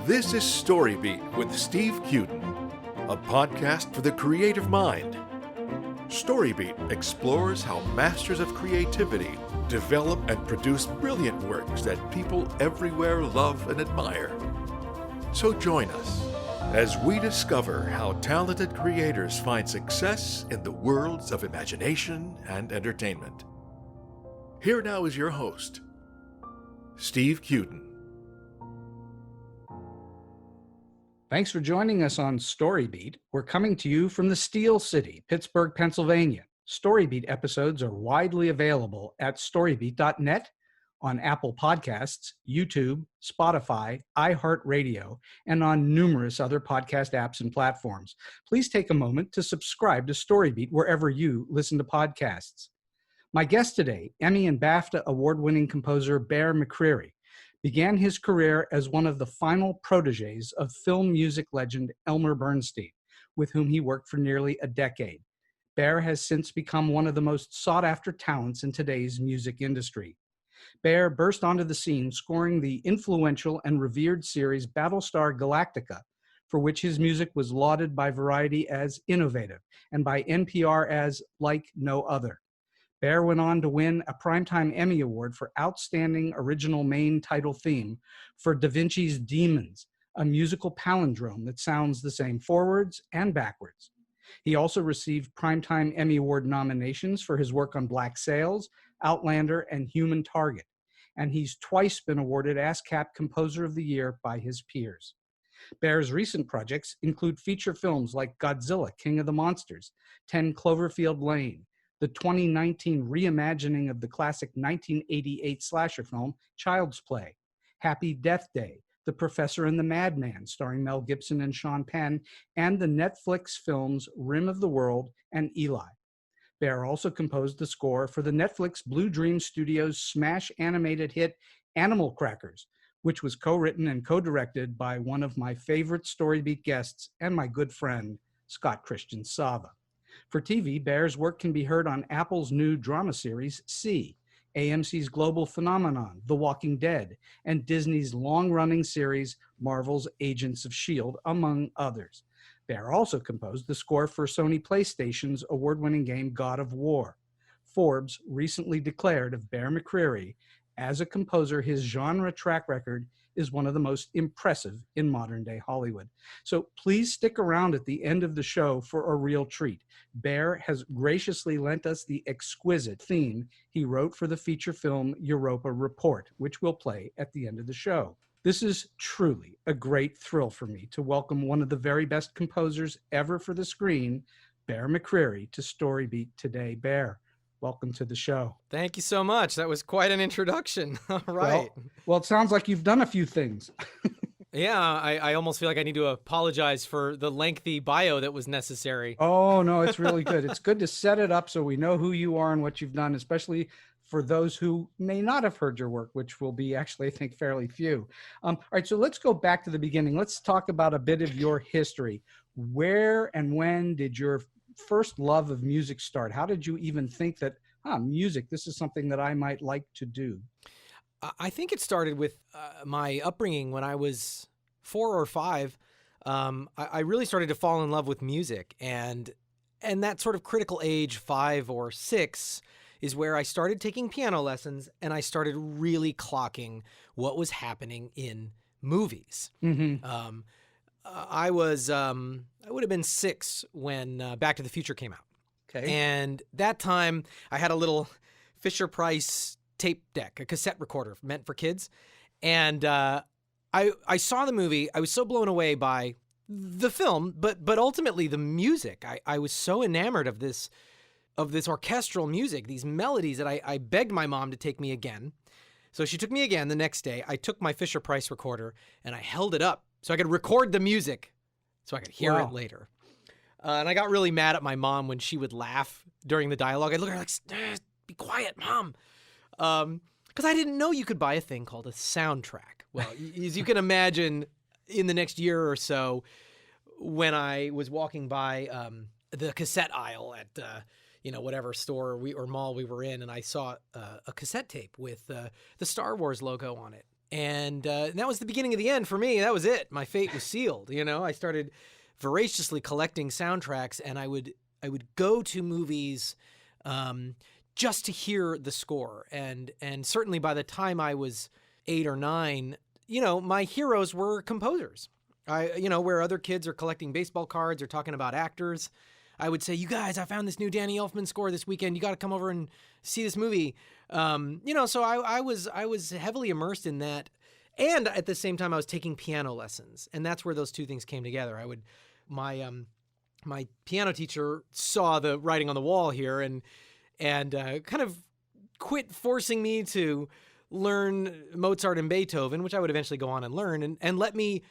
This is StoryBeat with Steve Cuden, a podcast for the creative mind. StoryBeat explores how masters of creativity develop and produce brilliant works that people everywhere love and admire. So join us as we discover how talented creators find success in the worlds of imagination and entertainment. Here now is your host, Steve Cuden. Thanks for joining us on StoryBeat. We're coming to you from the Steel City, Pittsburgh, Pennsylvania. StoryBeat episodes are widely available at storybeat.net, on Apple Podcasts, YouTube, Spotify, iHeartRadio, and on numerous other podcast apps and platforms. Please take a moment to subscribe to StoryBeat wherever you listen to podcasts. My guest today, Emmy and BAFTA Award-winning composer Bear McCreary, began his career as one of the final protégés of film music legend Elmer Bernstein, with whom he worked for nearly a decade. Bear has since become one of the most sought-after talents in today's music industry. Bear burst onto the scene scoring the influential and revered series Battlestar Galactica, for which his music was lauded by Variety as innovative and by NPR as like no other. Bear went on to win a Primetime Emmy Award for Outstanding Original Main Title Theme for Da Vinci's Demons, a musical palindrome that sounds the same forwards and backwards. He also received Primetime Emmy Award nominations for his work on BlackSails, Outlander, and Human Target, and he's twice been awarded ASCAP Composer of the Year by his peers. Bear's recent projects include feature films like Godzilla, King of the Monsters, 10 Cloverfield Lane, the 2019 reimagining of the classic 1988 slasher film Child's Play, Happy Death Day, The Professor and the Madman, starring Mel Gibson and Sean Penn, and the Netflix films Rim of the World and Eli. Bear also composed the score for the Netflix Blue Dream Studios' smash animated hit Animal Crackers, which was co-written and co-directed by one of my favorite StoryBeat guests and my good friend, Scott Christian Sava. For TV, Bear's work can be heard on Apple's new drama series, See, AMC's global phenomenon, The Walking Dead, and Disney's long-running series, Marvels Agents of S.H.I.E.L.D., among others. Bear also composed the score for Sony PlayStation's award-winning game God of War. Forbes recently declared of Bear McCreary, as a composer, his genre track record is one of the most impressive in modern-day Hollywood. So please stick around at the end of the show for a real treat. Bear has graciously lent us the exquisite theme he wrote for the feature film Europa Report, which we'll play at the end of the show. This is truly a great thrill for me to welcome one of the very best composers ever for the screen, Bear McCreary, to StoryBeat today. Bear, welcome to the show. Thank you so much. That was quite an introduction. All right. Well, it sounds like you've done a few things. Yeah, I almost feel like I need to apologize for the lengthy bio that was necessary. Oh, no, it's really good. It's good to set it up so we know who you are and what you've done, especially for those who may not have heard your work, which will be actually, I think, fairly few. All right, so let's go back to the beginning. Let's talk about a bit of your history. Where and when did your first love of music start? How did you even think that, music, this is something that I might like to do? I think it started with my upbringing when I was 4 or 5. I really started to fall in love with music, and that sort of critical age, 5 or 6, is where I started taking piano lessons, and I started really clocking what was happening in movies. Mm-hmm. I would have been 6 when Back to the Future came out. Okay. And that time I had a little Fisher-Price tape deck, a cassette recorder meant for kids. And I saw the movie. I was so blown away by the film, but ultimately the music. I was so enamored of this orchestral music, these melodies, that I begged my mom to take me again. So she took me again the next day. I took my Fisher-Price recorder and I held it up so I could record the music so I could hear it later. And I got really mad at my mom when she would laugh during the dialogue. I'd look at her like, be quiet, Mom. Because I didn't know you could buy a thing called a soundtrack. Well, as you can imagine, in the next year or so, when I was walking by the cassette aisle at whatever store or mall we were in, and I saw a cassette tape with the Star Wars logo on it. And that was the beginning of the end for me. That was it. My fate was sealed. I started voraciously collecting soundtracks, and I would go to movies just to hear the score. And certainly by the time I was 8 or 9, my heroes were composers. Where other kids are collecting baseball cards or talking about actors, I would say, you guys, I found this new Danny Elfman score this weekend. You got to come over and see this movie. So I was heavily immersed in that. And at the same time, I was taking piano lessons. And that's where those two things came together. My piano teacher saw the writing on the wall here and kind of quit forcing me to learn Mozart and Beethoven, which I would eventually go on and learn, and let me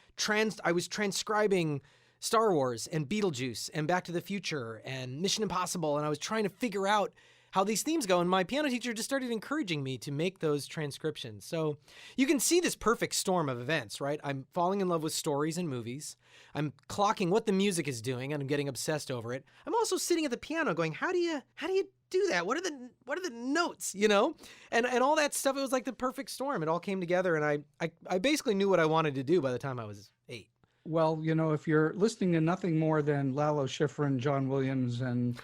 I was transcribing Star Wars and Beetlejuice and Back to the Future and Mission Impossible, and I was trying to figure out how these themes go, and my piano teacher just started encouraging me to make those transcriptions. So you can see this perfect storm of events, right? I'm falling in love with stories and movies. I'm clocking what the music is doing, and I'm getting obsessed over it. I'm also sitting at the piano going, how do you do that? What are the notes, and all that stuff? It was like the perfect storm. It all came together, and I basically knew what I wanted to do by the time I was 8. Well, if you're listening to nothing more than Lalo Schifrin, John Williams, and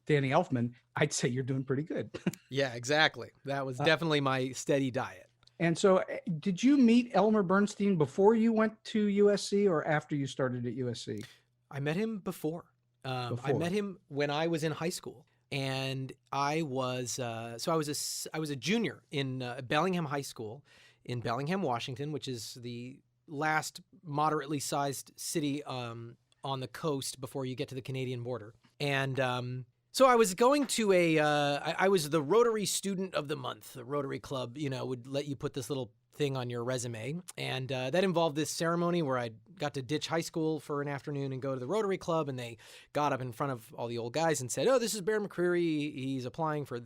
Danny Elfman, I'd say you're doing pretty good. Yeah, exactly. That was definitely my steady diet. And so did you meet Elmer Bernstein before you went to USC or after you started at USC? I met him before. I met him when I was in high school. And I was a junior in Bellingham High School in Bellingham, Washington, which is the last moderately sized city on the coast before you get to the Canadian border. And so I was going to I was the Rotary Student of the Month. The Rotary Club, would let you put this little thing on your resume. And that involved this ceremony where I got to ditch high school for an afternoon and go to the Rotary Club. And they got up in front of all the old guys and said, "Oh, this is Bear McCreary. He's applying for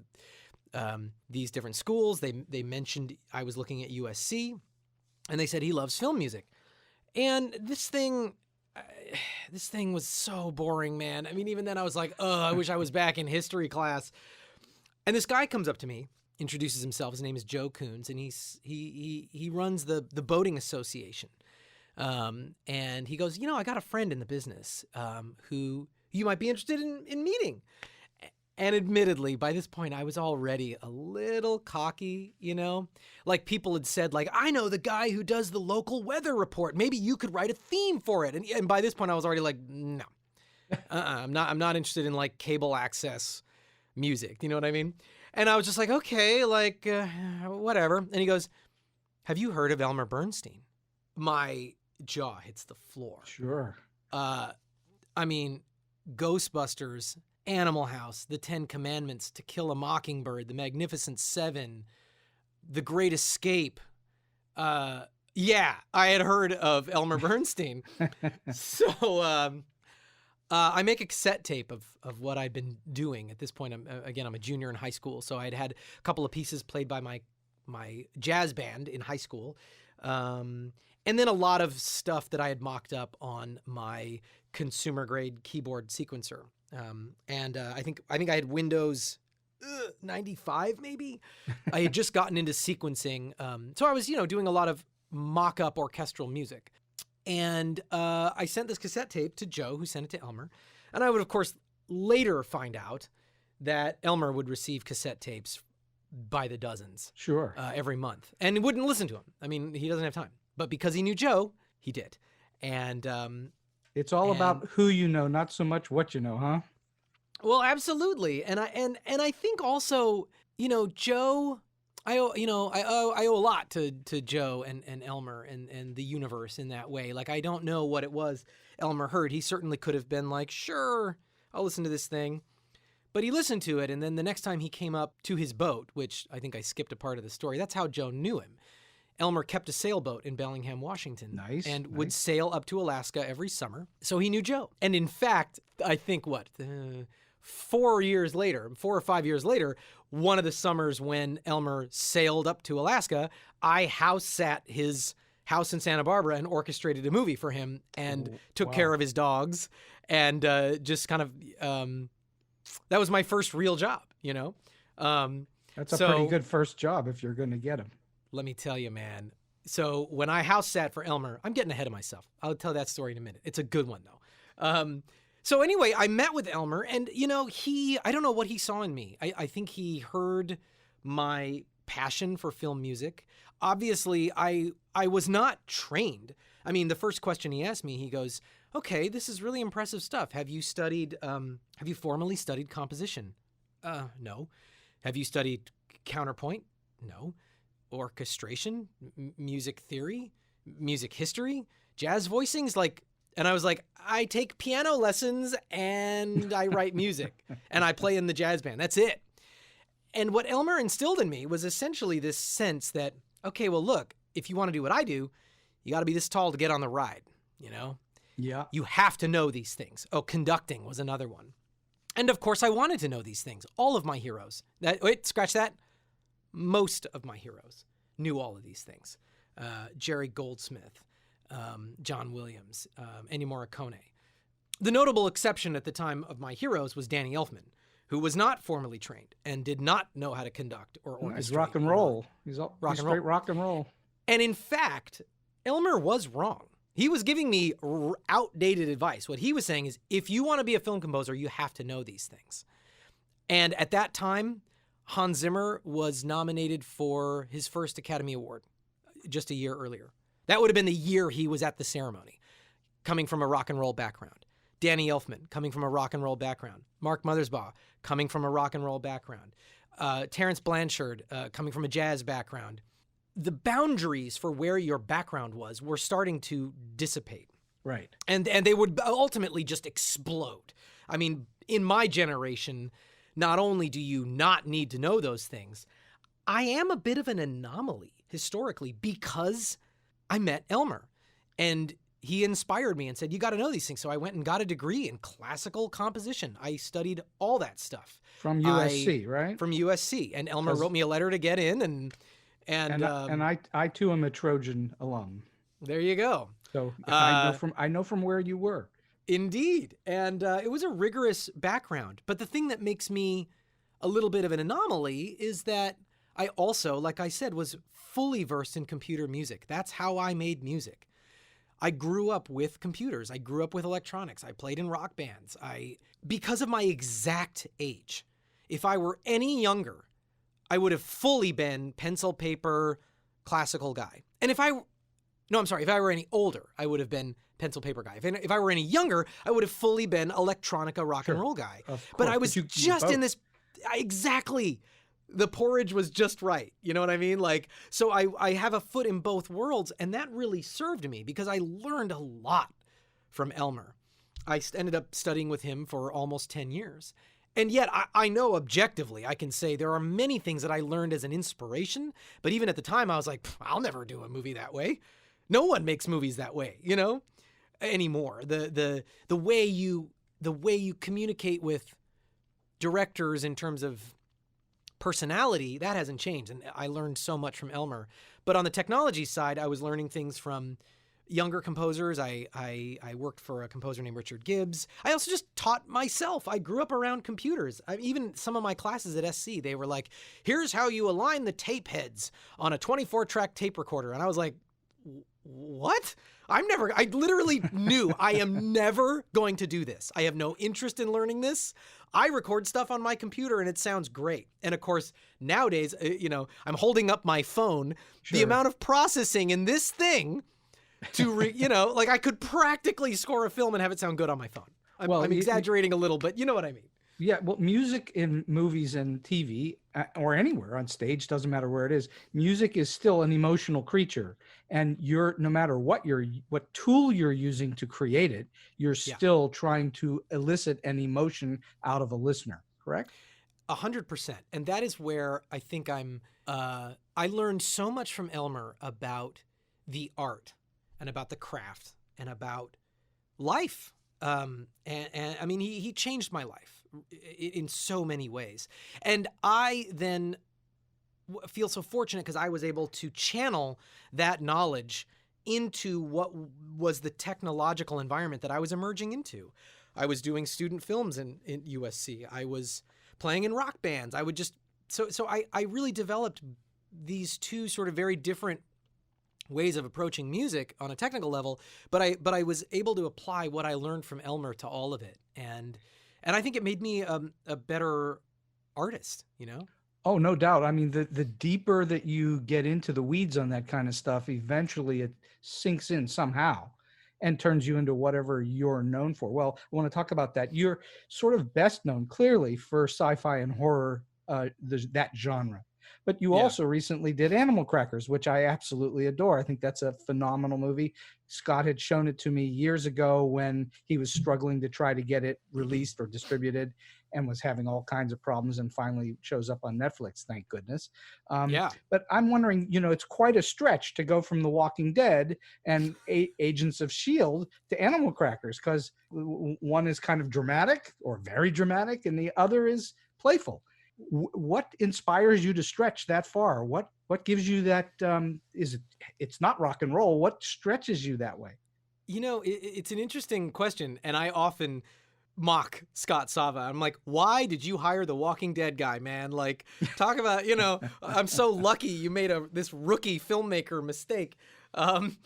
these different schools." They mentioned I was looking at USC. And they said he loves film music. And this thing was so boring, man. I mean, even then I was like, I wish I was back in history class. And this guy comes up to me, introduces himself. His name is Joe Coons, and he runs the boating association. And he goes, I got a friend in the business who you might be interested in meeting. And admittedly, by this point, I was already a little cocky, Like people had said, like, I know the guy who does the local weather report. Maybe you could write a theme for it. And by this point, I was already like, no. I'm not interested in, like, cable access music. You know what I mean? And I was just like, okay, like, whatever. And he goes, "Have you heard of Elmer Bernstein?" My jaw hits the floor. Sure. I mean, Ghostbusters, Animal House, The 10 Commandments, To Kill a Mockingbird, The Magnificent Seven, The Great Escape. Yeah, I had heard of Elmer Bernstein. So I make a cassette tape of what I'd been doing. At this point, I'm a junior in high school, so I'd had a couple of pieces played by my jazz band in high school. And then a lot of stuff that I had mocked up on my consumer-grade keyboard sequencer. I think I had Windows 95 maybe. I had just gotten into sequencing. So I was, doing a lot of mock-up orchestral music. And I sent this cassette tape to Joe, who sent it to Elmer. And I would, of course, later find out that Elmer would receive cassette tapes by the dozens. Sure. Every month. And wouldn't listen to him. I mean, he doesn't have time. But because he knew Joe, he did. And it's all about who you know, not so much what you know, huh? Well, absolutely. And I think also, Joe, I owe a lot to Joe and Elmer and the universe in that way. Like, I don't know what it was Elmer heard. He certainly could have been like, sure, I'll listen to this thing. But he listened to it, and then the next time he came up to his boat, which I think I skipped a part of the story, that's how Joe knew him. Elmer kept a sailboat in Bellingham, Washington. Nice. And would sail up to Alaska every summer. So he knew Joe. And in fact, I think 4 or 5 years later, one of the summers when Elmer sailed up to Alaska, I house sat his house in Santa Barbara and orchestrated a movie for him and took care of his dogs and just kind of that was my first real job, That's a pretty good first job if you're going to get him. Let me tell you, man, So when I house sat for Elmer, I'm getting ahead of myself. I'll tell that story in a minute. It's a good one, though. So anyway, I met with Elmer, and, I don't know what he saw in me. I think he heard my passion for film music. Obviously, I was not trained. I mean, the first question he asked me, he goes, okay, this is really impressive stuff. Have you formally studied composition? No. Have you studied counterpoint? No. Orchestration? Music theory? Music history? Jazz voicings? And I was like, I take piano lessons and I write music and I play in the jazz band. That's it. And what Elmer instilled in me was essentially this sense that, okay, well, look, if you want to do what I do, you got to be this tall to get on the ride, Yeah. You have to know these things. Oh, conducting was another one. And of course, I wanted to know these things. All of my heroes. Scratch that. Most of my heroes knew all of these things. Jerry Goldsmith, John Williams, Ennio Morricone. The notable exception at the time of my heroes was Danny Elfman, who was not formally trained and did not know how to conduct or orchestrate. He's rock and roll. He's straight rock and roll. And in fact, Elmer was wrong. He was giving me outdated advice. What he was saying is, if you want to be a film composer, you have to know these things. And at that time, Hans Zimmer was nominated for his first Academy Award just a year earlier. That would have been the year he was at the ceremony, coming from a rock and roll background. Danny Elfman, coming from a rock and roll background. Mark Mothersbaugh, coming from a rock and roll background. Terrence Blanchard, coming from a jazz background. The boundaries for where your background was were starting to dissipate. Right. And they would ultimately just explode. I mean, in my generation, not only do you not need to know those things, I am a bit of an anomaly historically because I met Elmer and he inspired me and said, you got to know these things. So I went and got a degree in classical composition. I studied all that stuff. From USC, right? From USC. And Elmer wrote me a letter to get in and I too am a Trojan alum. There you go. So I know from where you were. Indeed. And it was a rigorous background. But the thing that makes me a little bit of an anomaly is that I also, like I said, was fully versed in computer music. That's how I made music. I grew up with computers. I grew up with electronics. I played in rock bands. Because of my exact age, if I were any younger, I would have fully been pencil, paper, classical guy. And if I were any older, I would have been pencil, paper guy. If I were any younger, I would have fully been electronica rock and roll guy. But I was just in this, exactly. The porridge was just right. You know what I mean? So I have a foot in both worlds, and that really served me because I learned a lot from Elmer. I ended up studying with him for almost 10 years. And yet I know objectively, I can say there are many things that I learned as an inspiration, but even at the time I was like, I'll never do a movie that way. No one makes movies that way, anymore. The way you communicate with directors in terms of personality, that hasn't changed. And I learned so much from Elmer. But on the technology side, I was learning things from younger composers. I worked for a composer named Richard Gibbs. I also just taught myself. I grew up around computers. Even some of my classes at SC, they were like, here's how you align the tape heads on a 24-track tape recorder. And I was like, what? I literally knew I am never going to do this. I have no interest in learning this. I record stuff on my computer and it sounds great. And of course, nowadays, I'm holding up my phone. Sure. The amount of processing in this thing I could practically score a film and have it sound good on my phone. I'm exaggerating a little, but you know what I mean. Yeah, well, music in movies and TV or anywhere on stage, doesn't matter where it is, music is still an emotional creature. And no matter what tool you're using to create it, you're still trying to elicit an emotion out of a listener, correct? 100%. And that is where I think I learned so much from Elmer about the art and about the craft and about life. And I mean, he changed my life in so many ways. And I then feel so fortunate because I was able to channel that knowledge into what was the technological environment that I was emerging into. I was doing student films in USC. I was playing in rock bands. I really developed these two sort of very different ways of approaching music on a technical level, but I was able to apply what I learned from Elmer to all of it, and I think it made me a better artist, you know? Oh, no doubt. I mean, the deeper that you get into the weeds on that kind of stuff, eventually it sinks in somehow and turns you into whatever you're known for. Well, I want to talk about that. You're sort of best known clearly for sci-fi and horror, that genre. But you also recently did Animal Crackers, which I absolutely adore. I think that's a phenomenal movie. Scott had shown it to me years ago when he was struggling to try to get it released or distributed and was having all kinds of problems, and finally shows up on Netflix, thank goodness. But I'm wondering, it's quite a stretch to go from The Walking Dead and Agents of S.H.I.E.L.D. to Animal Crackers, because one is kind of dramatic or very dramatic and the other is playful. What inspires you to stretch that far? What gives you that? It's not rock and roll. What stretches you that way? It's an interesting question, and I often mock Scott Sava. I'm like, why did you hire the Walking Dead guy, man? Like, talk about, I'm so lucky you made this rookie filmmaker mistake. I'm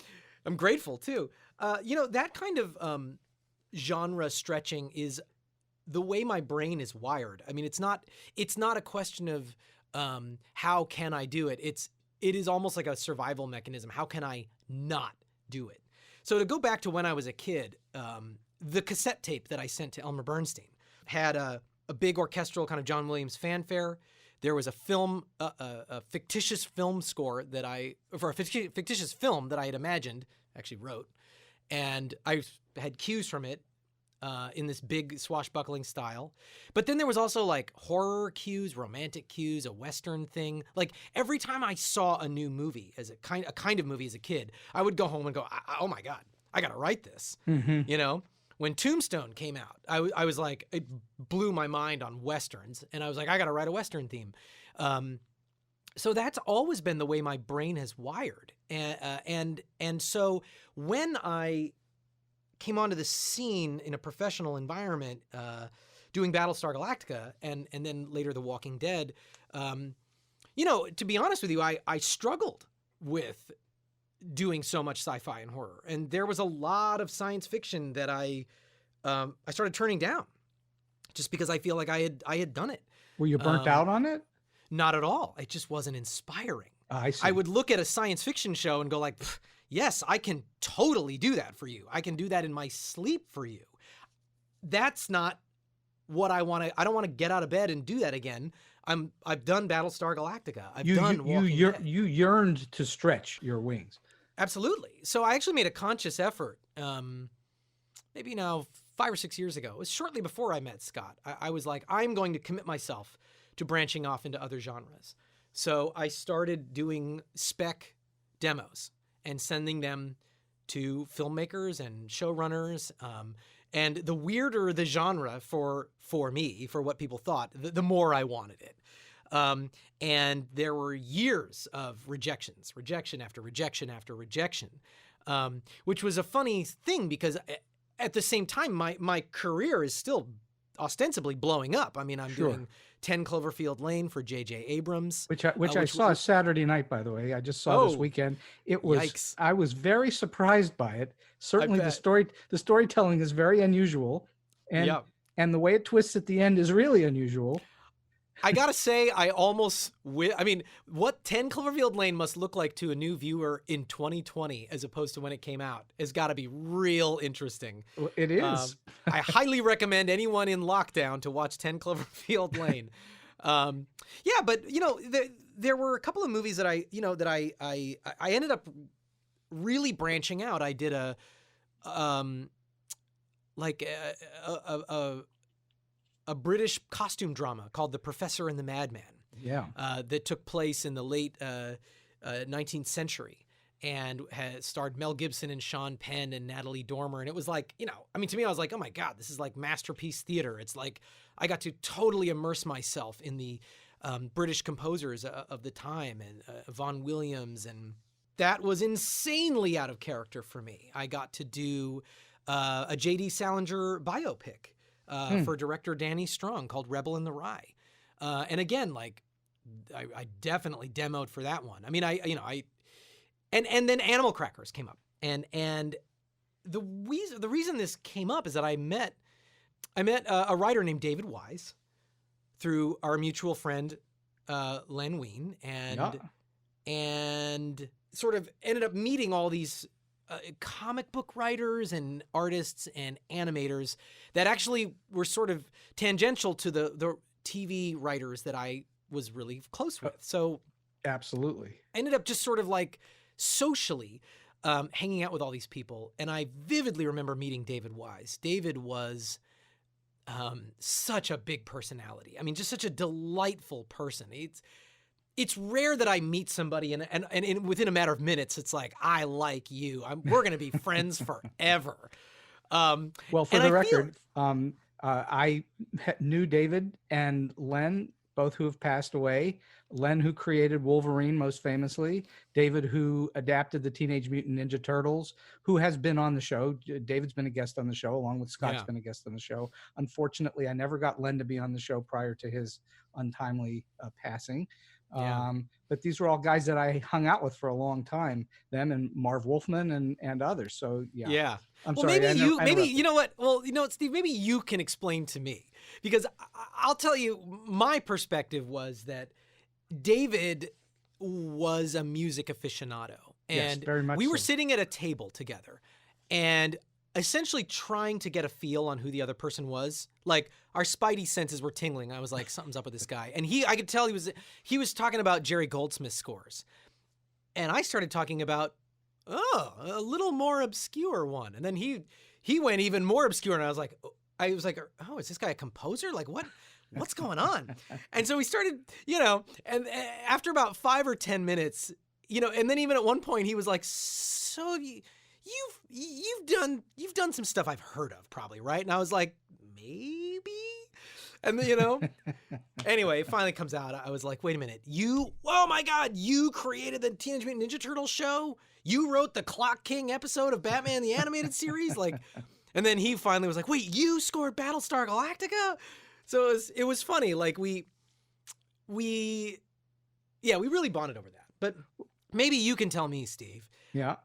grateful too. That kind of genre stretching is the way my brain is wired. I mean, it's not a question of how can I do it? It is almost like a survival mechanism. How can I not do it? So to go back to when I was a kid, the cassette tape that I sent to Elmer Bernstein had a big orchestral kind of John Williams fanfare. There was a fictitious film score for a fictitious film that I had imagined, actually wrote, and I had cues from it in this big swashbuckling style. But then there was also like horror cues, romantic cues, a Western thing. Like every time I saw a new movie as a kind of movie as a kid, I would go home and go, oh my God, I got to write this. Mm-hmm. When Tombstone came out, I was like, it blew my mind on Westerns. And I was like, I got to write a Western theme. So that's always been the way my brain has wired. And so when I came onto the scene in a professional environment, doing Battlestar Galactica and then later The Walking Dead, to be honest with you, I struggled with doing so much sci-fi and horror. And there was a lot of science fiction that I started turning down just because I feel like I had done it. Were you burnt out on it? Not at all. It just wasn't inspiring. I see. I would look at a science fiction show and go like, yes, I can totally do that for you. I can do that in my sleep for you. That's not what I want to. I don't want to get out of bed and do that again. I've done Battlestar Galactica. You yearned to stretch your wings. Absolutely. So I actually made a conscious effort, maybe now 5 or 6 years ago. It was shortly before I met Scott. I was like, I'm going to commit myself to branching off into other genres. So I started doing spec demos and sending them to filmmakers and showrunners. And the weirder the genre for me, for what people thought, the more I wanted it. And there were years of rejection after rejection after rejection, which was a funny thing because at the same time, my career is still ostensibly blowing up. I mean, I'm doing 10 Cloverfield Lane for J.J. Abrams. Which I saw Saturday night, by the way. I just saw this weekend. It was, yikes. I was very surprised by it. Certainly the storytelling is very unusual. And the way it twists at the end is really unusual. I gotta say, what 10 Cloverfield Lane must look like to a new viewer in 2020 as opposed to when it came out has got to be real interesting. Well, it is. I highly recommend anyone in lockdown to watch 10 Cloverfield Lane. But there were a couple of movies that I ended up really branching out. I did a British costume drama called The Professor and the Madman. That took place in the late 19th century and starred Mel Gibson and Sean Penn and Natalie Dormer. And it was like, to me, I was like, oh my God, this is like masterpiece theater. It's like I got to totally immerse myself in the British composers of the time and Vaughan Williams. And that was insanely out of character for me. I got to do a J.D. Salinger biopic for director Danny Strong called Rebel in the Rye. And again, like I definitely demoed for that one. I mean, And then Animal Crackers came up. And the reason this came up is that I met a writer named David Wise through our mutual friend Len Wein, and sort of ended up meeting all these comic book writers and artists and animators that actually were sort of tangential to the TV writers that I was really close with. So absolutely, I ended up just sort of like socially hanging out with all these people. And I vividly remember meeting David Wise. David was such a big personality. I mean, just such a delightful person. It's rare that I meet somebody and within a matter of minutes, it's like, I like you. We're going to be friends forever. Well, for the record, I knew David and Len, both who have passed away. Len, who created Wolverine most famously. David, who adapted the Teenage Mutant Ninja Turtles, who has been on the show. David's been a guest on the show, along with Scott's been a guest on the show. Unfortunately, I never got Len to be on the show prior to his untimely passing. But these were all guys that I hung out with for a long time, them and Marv Wolfman and others. So yeah. I'm well, sorry. Maybe you know what? Well, you know what, Steve, maybe you can explain to me, because I'll tell you, my perspective was that David was a music aficionado, and yes, very much we were so. sitting at a table together and essentially trying to get a feel on who the other person was. Like, our spidey senses were tingling. I was like, something's up with this guy. And I could tell he was talking about Jerry Goldsmith's scores. And I started talking about, a little more obscure one. And then he went even more obscure. And I was like, oh, is this guy a composer? Like, what's going on? And so we started, and after about 5 or 10 minutes, and then even at one point he was like, so you've done some stuff I've heard of, probably, right? And I was like, maybe. And then, anyway, it finally comes out. I was like, wait a minute, oh my God, you created the Teenage Mutant Ninja Turtles show? You wrote the Clock King episode of Batman the Animated Series? Like, and then he finally was like, wait, you scored Battlestar Galactica? So it was funny. Like, we really bonded over that. But maybe you can tell me, Steve. Yeah.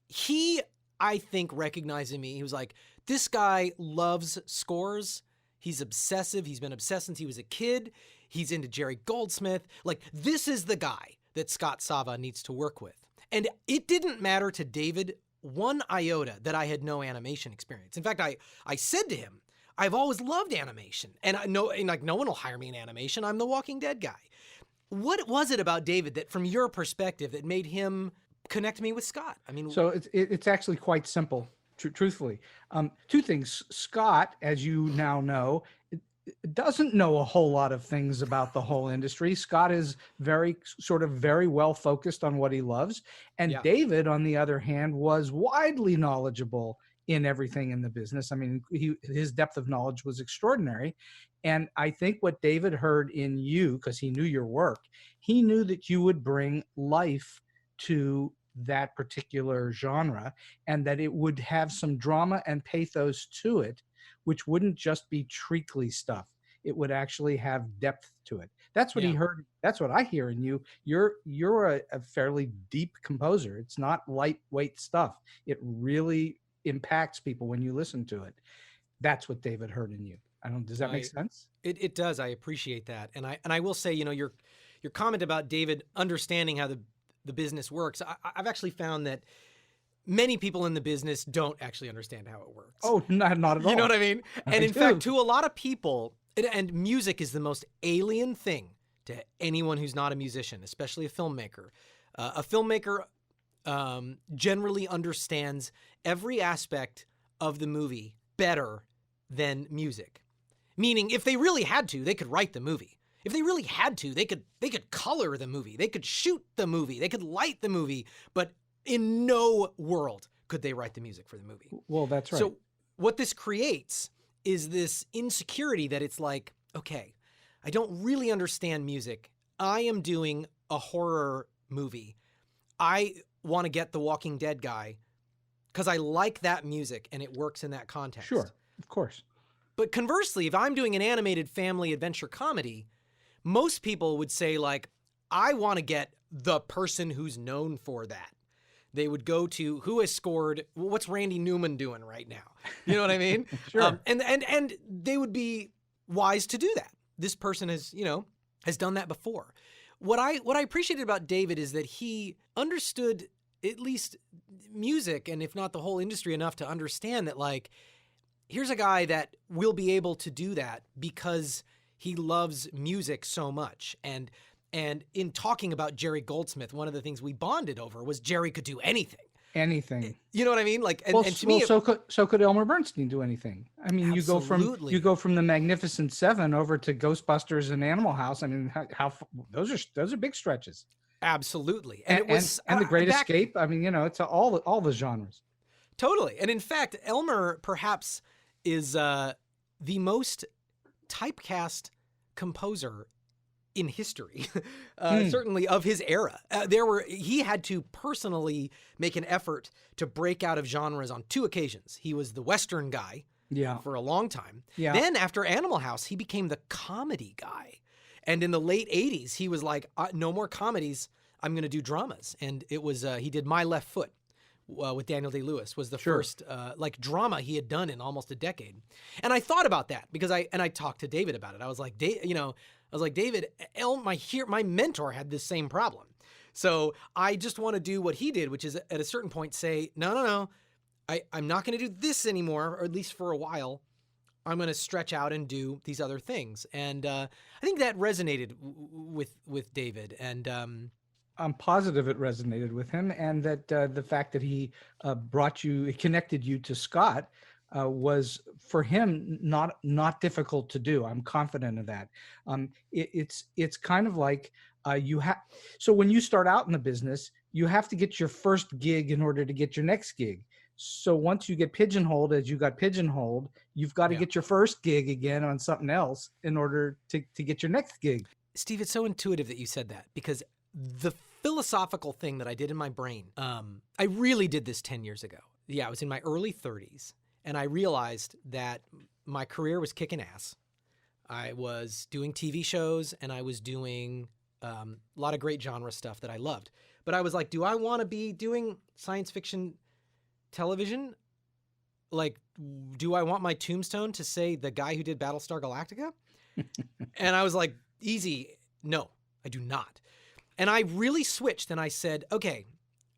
He, I think, recognized in me, he was like, this guy loves scores. He's obsessive. He's been obsessed since he was a kid. He's into Jerry Goldsmith. Like, this is the guy that Scott Sava needs to work with. And it didn't matter to David one iota that I had no animation experience. In fact, I said to him, I've always loved animation. And no one will hire me in animation. I'm the Walking Dead guy. What was it about David that, from your perspective, that made him connect me with Scott? I mean, so it's actually quite simple, truthfully. Two things. Scott, as you now know, doesn't know a whole lot of things about the whole industry. Scott is very well focused on what he loves. And David, on the other hand, was widely knowledgeable in everything in the business. I mean, his depth of knowledge was extraordinary. And I think what David heard in you, because he knew your work, he knew that you would bring life to that particular genre, and that it would have some drama and pathos to it, which wouldn't just be treacly stuff. It would actually have depth to it. That's what he heard. That's what I hear in you. You're a fairly deep composer. It's not lightweight stuff. It really impacts people when you listen to it. That's what David heard in you. Does that make sense? It does. I appreciate that. And I will say, your comment about David understanding how the business works, I've actually found that many people in the business don't actually understand how it works. Oh, not at all. You know what I mean? And in fact, to a lot of people, and music is the most alien thing to anyone who's not a musician, especially a filmmaker. A filmmaker generally understands every aspect of the movie better than music. Meaning, if they really had to, they could write the movie. If they really had to, they could color the movie. They could shoot the movie. They could light the movie. But in no world could they write the music for the movie. Well, that's right. So what this creates is this insecurity that it's like, okay, I don't really understand music. I am doing a horror movie. I want to get the Walking Dead guy because I like that music and it works in that context. Sure, of course. But conversely, if I'm doing an animated family adventure comedy, most people would say, like, I want to get the person who's known for that. They would go to who has scored, what's Randy Newman doing right now? You know what I mean? Sure. And they would be wise to do that. This person has done that before. What I appreciated about David is that he understood at least music, and if not the whole industry, enough to understand that, like, here's a guy that will be able to do that because he loves music so much. And in talking about Jerry Goldsmith, one of the things we bonded over was Jerry could do anything. Anything. You know what I mean? Like, and, Well, and to me, so could Elmer Bernstein do anything. I mean, Absolutely. you go from the Magnificent Seven over to Ghostbusters and Animal House. I mean, how those are big stretches. absolutely. And it was The Great back- Escape. I mean, it's all the genres. Totally. And in fact, Elmer perhaps is the most typecast composer in history, certainly of his era. He had to personally make an effort to break out of genres on 2 occasions. He was the Western guy for a long time. Yeah. Then after Animal House, he became the comedy guy. And in the late 80s, he was like, no more comedies. I'm going to do dramas. And it was, he did My Left Foot with Daniel Day-Lewis, was the first drama he had done in almost a decade. And I thought about that because I talked to David about it. I was like, David, my mentor had this same problem. So I just want to do what he did, which is at a certain point say, no, I'm not going to do this anymore, or at least for a while. I'm going to stretch out and do these other things. And I think that resonated with David. And I'm positive it resonated with him, and that the fact that he connected you to Scott was for him not difficult to do. I'm confident of that. It's kind of like so when you start out in the business, you have to get your first gig in order to get your next gig. So once you get pigeonholed, as you got pigeonholed, you've got to get your first gig again on something else in order to get your next gig. Steve, it's so intuitive that you said that, because the philosophical thing that I did in my brain, I really did this 10 years ago. Yeah, I was in my early 30s, and I realized that my career was kicking ass. I was doing TV shows, and I was doing a lot of great genre stuff that I loved. But I was like, do I want to be doing science fiction television? Like, do I want my tombstone to say the guy who did Battlestar Galactica? And I was like, easy, no, I do not. And I really switched, and I said, okay,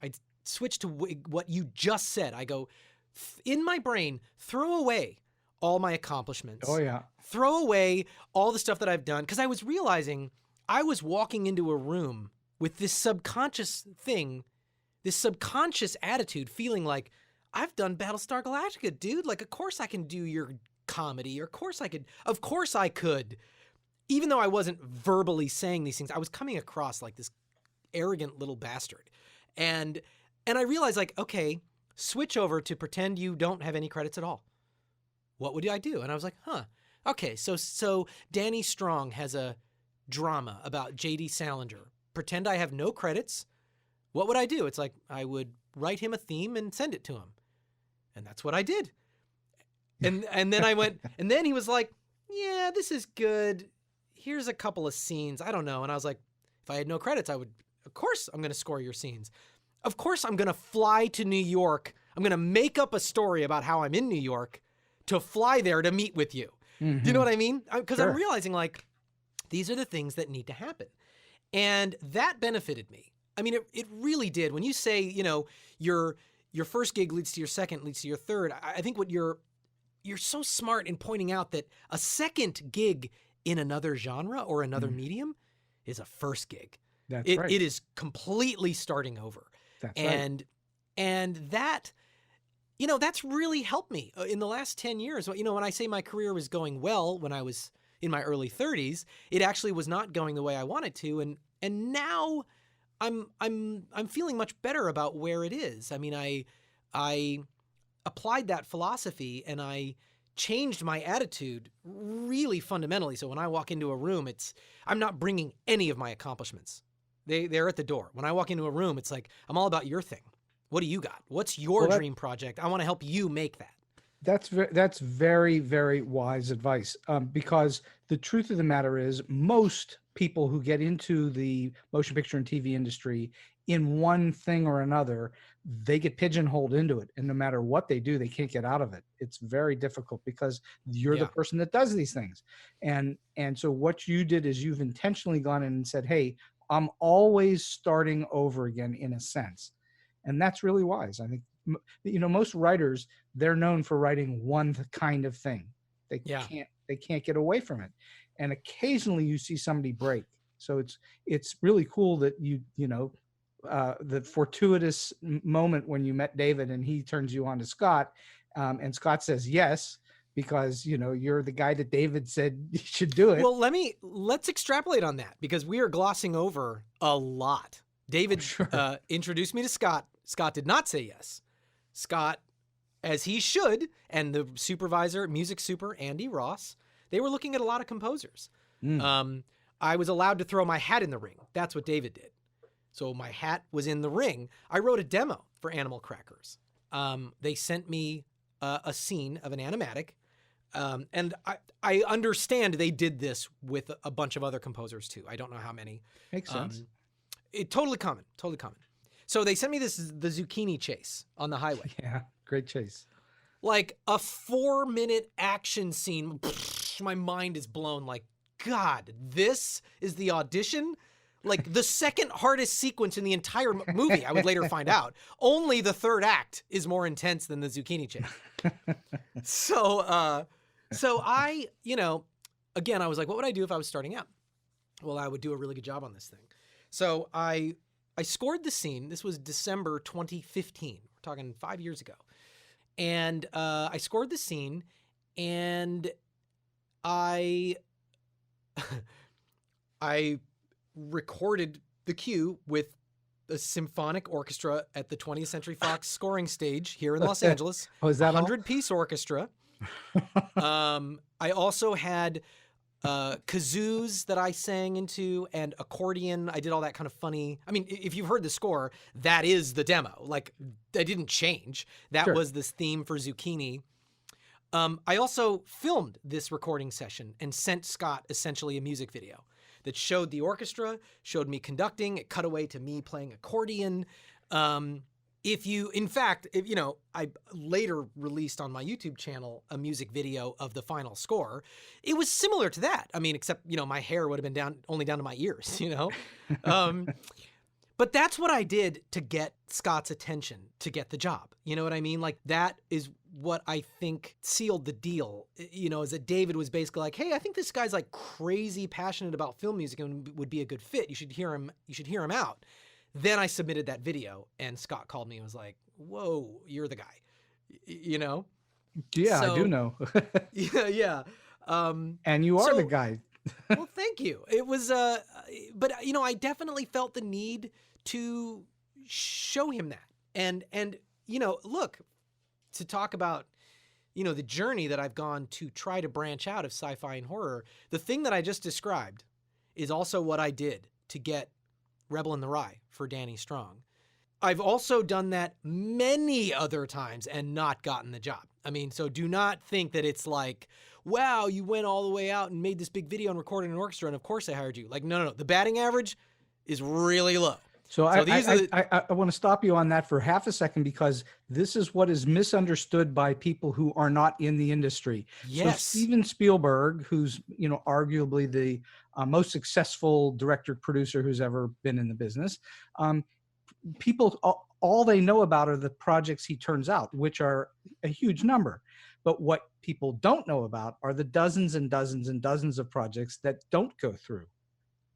I switched to what you just said. I go, in my brain, throw away all my accomplishments. Oh, yeah. Throw away all the stuff that I've done, because I was realizing I was walking into a room with this subconscious thing, this subconscious attitude, feeling like, I've done Battlestar Galactica, dude. Like, of course I can do your comedy, or of course I could. Even though I wasn't verbally saying these things, I was coming across like this arrogant little bastard. And I realized, like, okay, switch over to pretend you don't have any credits at all. What would I do? And I was like, okay, so Danny Strong has a drama about J.D. Salinger. Pretend I have no credits. What would I do? It's like, I would write him a theme and send it to him. And that's what I did. And then I went, and then he was like, yeah, this is good. Here's a couple of scenes. I don't know. And I was like, if I had no credits, of course I'm going to score your scenes. Of course I'm going to fly to New York. I'm going to make up a story about how I'm in New York to fly there to meet with you. Mm-hmm. Do you know what I mean? Because I'm realizing, like, these are the things that need to happen. And that benefited me. I mean, it really did. When you say, your first gig leads to your second, leads to your third, I think what you're so smart in pointing out that a second gig in another genre or another medium is a first gig. That's right. It is completely starting over. That's right. And that, that's really helped me in the last 10 years. When I say my career was going well when I was in my early 30s, it actually was not going the way I wanted to. And now I'm feeling much better about where it is. I mean, I applied that philosophy, and I changed my attitude really fundamentally. So when I walk into a room, I'm not bringing any of my accomplishments. They're at the door. When I walk into a room, it's like, I'm all about your thing. What do you got? What's your dream project? I want to help you make that. That's very, very wise advice, because the truth of the matter is, most people who get into the motion picture and TV industry in one thing or another, they get pigeonholed into it, and no matter what they do, they can't get out of it. It's very difficult because you're the person that does these things. And so what you did is you've intentionally gone in and said, hey, I'm always starting over again, in a sense. And that's really wise. I think, most writers, they're known for writing one kind of thing. They can't get away from it. And occasionally you see somebody break. So it's really cool that the fortuitous moment when you met David and he turns you on to Scott, and Scott says yes, because you're the guy that David said you should do it. Well, let's extrapolate on that, because we are glossing over a lot. David introduced me to Scott. Scott did not say yes. Scott, as he should, and the supervisor, music super, Andy Ross, they were looking at a lot of composers. I was allowed to throw my hat in the ring. That's what David did. So my hat was in the ring. I wrote a demo for Animal Crackers. They sent me a scene of an animatic. And I understand they did this with a bunch of other composers too. I don't know how many. Makes sense. Totally common. So they sent me the zucchini chase on the highway. Yeah, great chase. Like a 4-minute action scene. My mind is blown. Like, God, this is the audition? Like the second hardest sequence in the entire movie, I would later find out. Only the third act is more intense than the zucchini chase. So I, again, I was like, what would I do if I was starting out? Well, I would do a really good job on this thing. So I scored the scene. This was December 2015. We're talking 5 years ago. And I scored the scene, and I recorded the cue with a symphonic orchestra at the 20th Century Fox scoring stage here in Los Angeles. Oh, is that 100-piece orchestra. I also had kazoos that I sang into, and accordion. I did all that kind of funny. I mean, if you've heard the score, that is the demo. Like, I didn't change. That was this theme for Zucchini. I also filmed this recording session and sent Scott essentially a music video that showed the orchestra, showed me conducting. It cut away to me playing accordion. I later released on my YouTube channel a music video of the final score. It was similar to that. I mean, except, my hair would have been only down to my ears, But that's what I did to get Scott's attention, to get the job. You know what I mean? Like, that is what I think sealed the deal, is that David was basically like, hey, I think this guy's like crazy passionate about film music and would be a good fit. You should hear him out. Then I submitted that video, and Scott called me and was like, whoa, you're the guy, Yeah, So, I do know. yeah. And you are the guy. Well, thank you. It was, but I definitely felt the need to show him that. And look, to talk about, the journey that I've gone to try to branch out of sci-fi and horror, the thing that I just described is also what I did to get Rebel in the Rye for Danny Strong. I've also done that many other times and not gotten the job. I mean, so do not think that it's like, wow, you went all the way out and made this big video and recorded an orchestra, and of course I hired you. Like, no. The batting average is really low. So I want to stop you on that for half a second, because this is what is misunderstood by people who are not in the industry. Yes. So Steven Spielberg, who's, arguably the most successful director-producer who's ever been in the business, people, all they know about are the projects he turns out, which are a huge number. But what people don't know about are the dozens and dozens and dozens of projects that don't go through.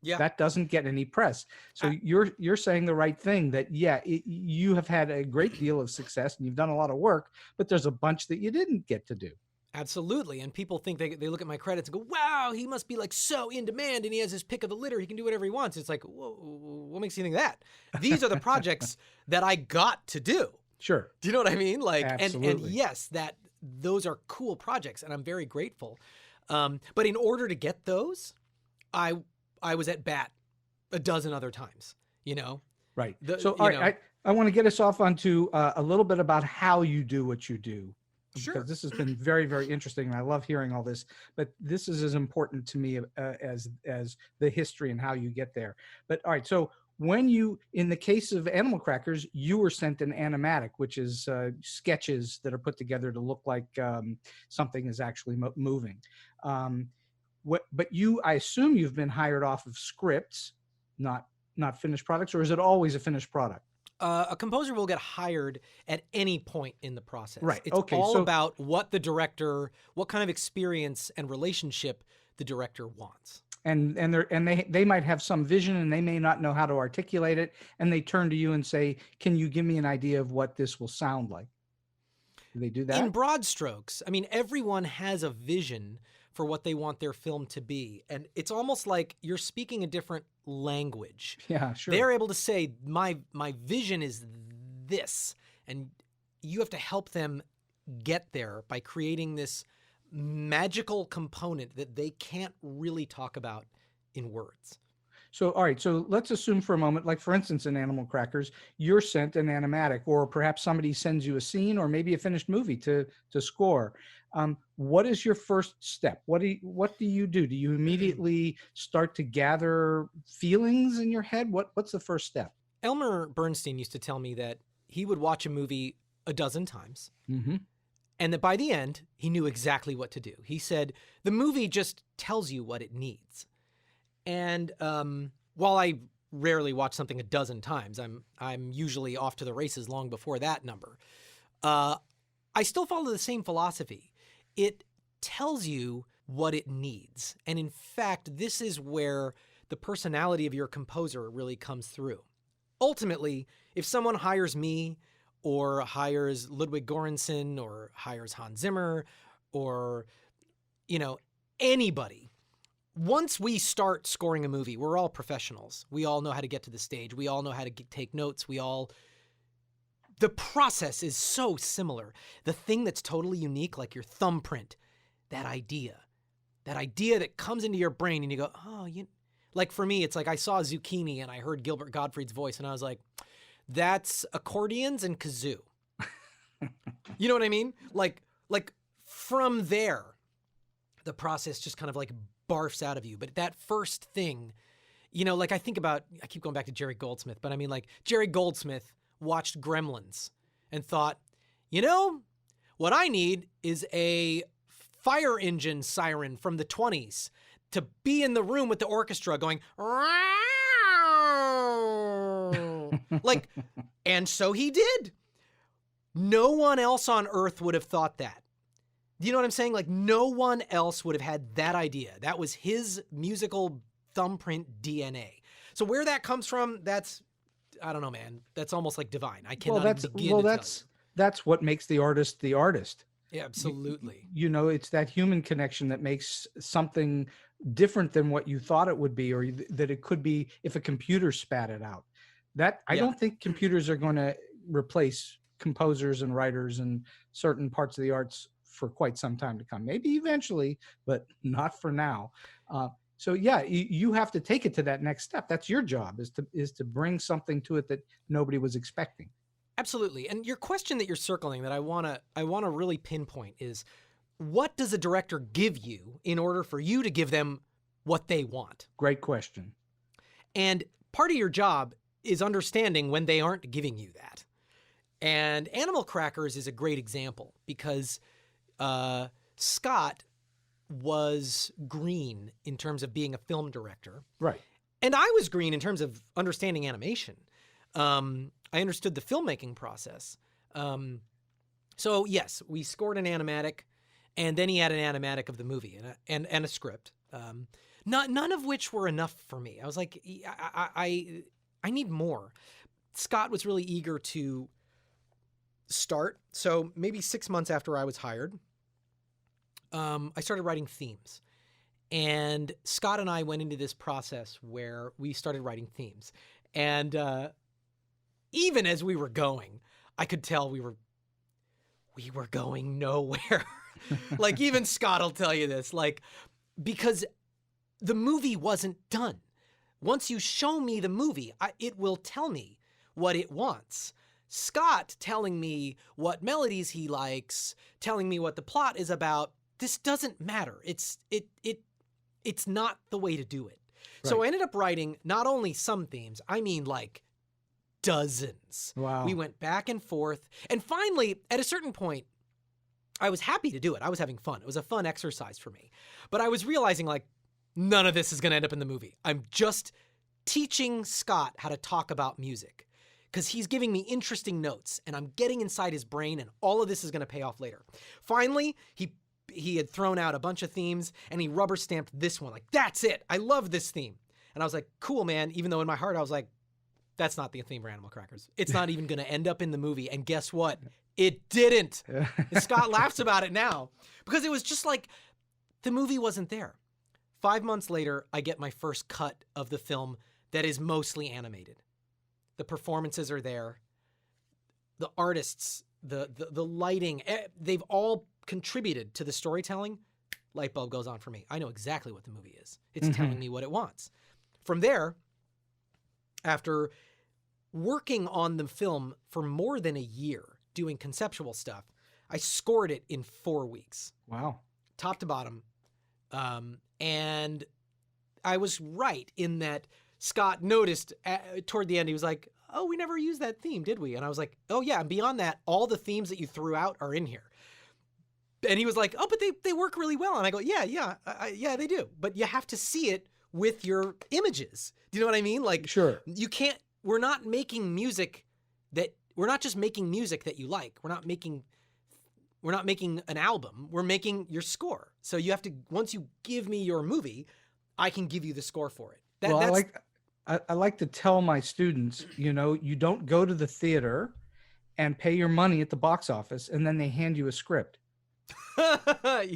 Yeah, that doesn't get any press. So you're saying the right thing, that you have had a great deal of success and you've done a lot of work, but there's a bunch that you didn't get to do. Absolutely. And people think they look at my credits and go, wow, he must be like so in demand and he has his pick of the litter. He can do whatever he wants. It's like, whoa, what makes you think that? These are the projects that I got to do. Sure. Do you know what I mean? Like, absolutely. And yes, those are cool projects and I'm very grateful. But in order to get those, I was at bat a dozen other times, Right. All right, I want to get us off onto a little bit about how you do what you do. Sure. Because this has been very, very interesting, and I love hearing all this. But this is as important to me as the history and how you get there. But all right, so when you, in the case of Animal Crackers, you were sent an animatic, which is sketches that are put together to look like something is actually moving. But I assume you've been hired off of scripts, not finished products, or is it always a finished product? A composer will get hired at any point in the process. Right. It's all about what the director, what kind of experience and relationship the director wants. And they might have some vision and they may not know how to articulate it, and they turn to you and say, "Can you give me an idea of what this will sound like?" Do they do that? In broad strokes, I mean, everyone has a vision for what they want their film to be, and it's almost like you're speaking a different language. Yeah, sure. They're able to say, my vision is this, and you have to help them get there by creating this magical component that they can't really talk about in words. So, all right, so let's assume for a moment, like for instance, in Animal Crackers, you're sent an animatic, or perhaps somebody sends you a scene or maybe a finished movie to score. What is your first step? What do you do? Do you immediately start to gather feelings in your head? What's the first step? Elmer Bernstein used to tell me that he would watch a movie a dozen times, and that by the end, he knew exactly what to do. He said, the movie just tells you what it needs. And while I rarely watch something a dozen times, I'm usually off to the races long before that number. I still follow the same philosophy. It tells you what it needs. And in fact, this is where the personality of your composer really comes through. Ultimately, if someone hires me or hires Ludwig Göransson or hires Hans Zimmer or, anybody, once we start scoring a movie, we're all professionals. We all know how to get to the stage. We all know how to take notes. The process is so similar. The thing that's totally unique, like your thumbprint, that idea that comes into your brain and you go, like for me, it's like I saw Zucchini and I heard Gilbert Gottfried's voice and I was like, that's accordions and kazoo. You know what I mean? Like from there, the process just kind of like barfs out of you. But that first thing, like I keep going back to Jerry Goldsmith, but I mean, like Jerry Goldsmith watched Gremlins and thought, what I need is a fire engine siren from the 20s to be in the room with the orchestra going, like, and so he did. No one else on earth would have thought that. You know what I'm saying? Like no one else would have had that idea. That was his musical thumbprint DNA. So where that comes from, I don't know, man. That's almost like divine. I cannot begin to tell you. That's what makes the artist the artist. Yeah, absolutely. It's that human connection that makes something different than what you thought it would be, or that it could be if a computer spat it out. I don't think computers are going to replace composers and writers and certain parts of the arts for quite some time to come. Maybe eventually, but not for now. So yeah, you have to take it to that next step. That's your job, is to bring something to it that nobody was expecting. Absolutely. And your question that you're circling that I want to really pinpoint is, what does a director give you in order for you to give them what they want? Great question. And part of your job is understanding when they aren't giving you that. And Animal Crackers is a great example because Scott was green in terms of being a film director. Right. And I was green in terms of understanding animation. I understood the filmmaking process. So yes, we scored an animatic, and then he had an animatic of the movie and a script. None of which were enough for me. I was like, I need more. Scott was really eager to start. So maybe 6 months after I was hired, I started writing themes. And Scott and I went into this process where we started writing themes. And even as we were going, I could tell we were going nowhere. Like even Scott will tell you this, like, because the movie wasn't done. Once you show me the movie, it will tell me what it wants. Scott telling me what melodies he likes, telling me what the plot is about, this doesn't matter. It's not the way to do it. So Right. I ended up writing not only some themes, I mean like dozens. Wow. We went back and forth. And finally, at a certain point, I was happy to do it. I was having fun. It was a fun exercise for me. But I was realizing like, none of this is going to end up in the movie. I'm just teaching Scott how to talk about music because he's giving me interesting notes and I'm getting inside his brain and all of this is going to pay off later. Finally, he had thrown out a bunch of themes and he rubber stamped this one. Like, that's it. I love this theme. And I was like, cool, man. Even though in my heart, I was like, that's not the theme for Animal Crackers. It's not even going to end up in the movie. And guess what? It didn't. And Scott laughs about it now because it was just like the movie wasn't there. 5 months later, I get my first cut of the film that is mostly animated. The performances are there. The artists, the lighting, they've all contributed to the storytelling. Light bulb goes on for me. I know exactly what the movie is. It's telling me what it wants. From there, after working on the film for more than a year, doing conceptual stuff, I scored it in 4 weeks. Wow. Top to bottom. And I was right in that Scott noticed toward the end, he was like, oh, we never used that theme, did we? And I was like, oh yeah, and beyond that, all the themes that you threw out are in here. And he was like, oh, but they work really well. And I go, yeah, they do. But you have to see it with your images. Do you know what I mean? Like, Sure. You can't, we're not just making music that you like. We're not making an album. We're making your score. So you have to, once you give me your movie, I can give you the score for it. I like to tell my students, you don't go to the theater and pay your money at the box office and then they hand you a script.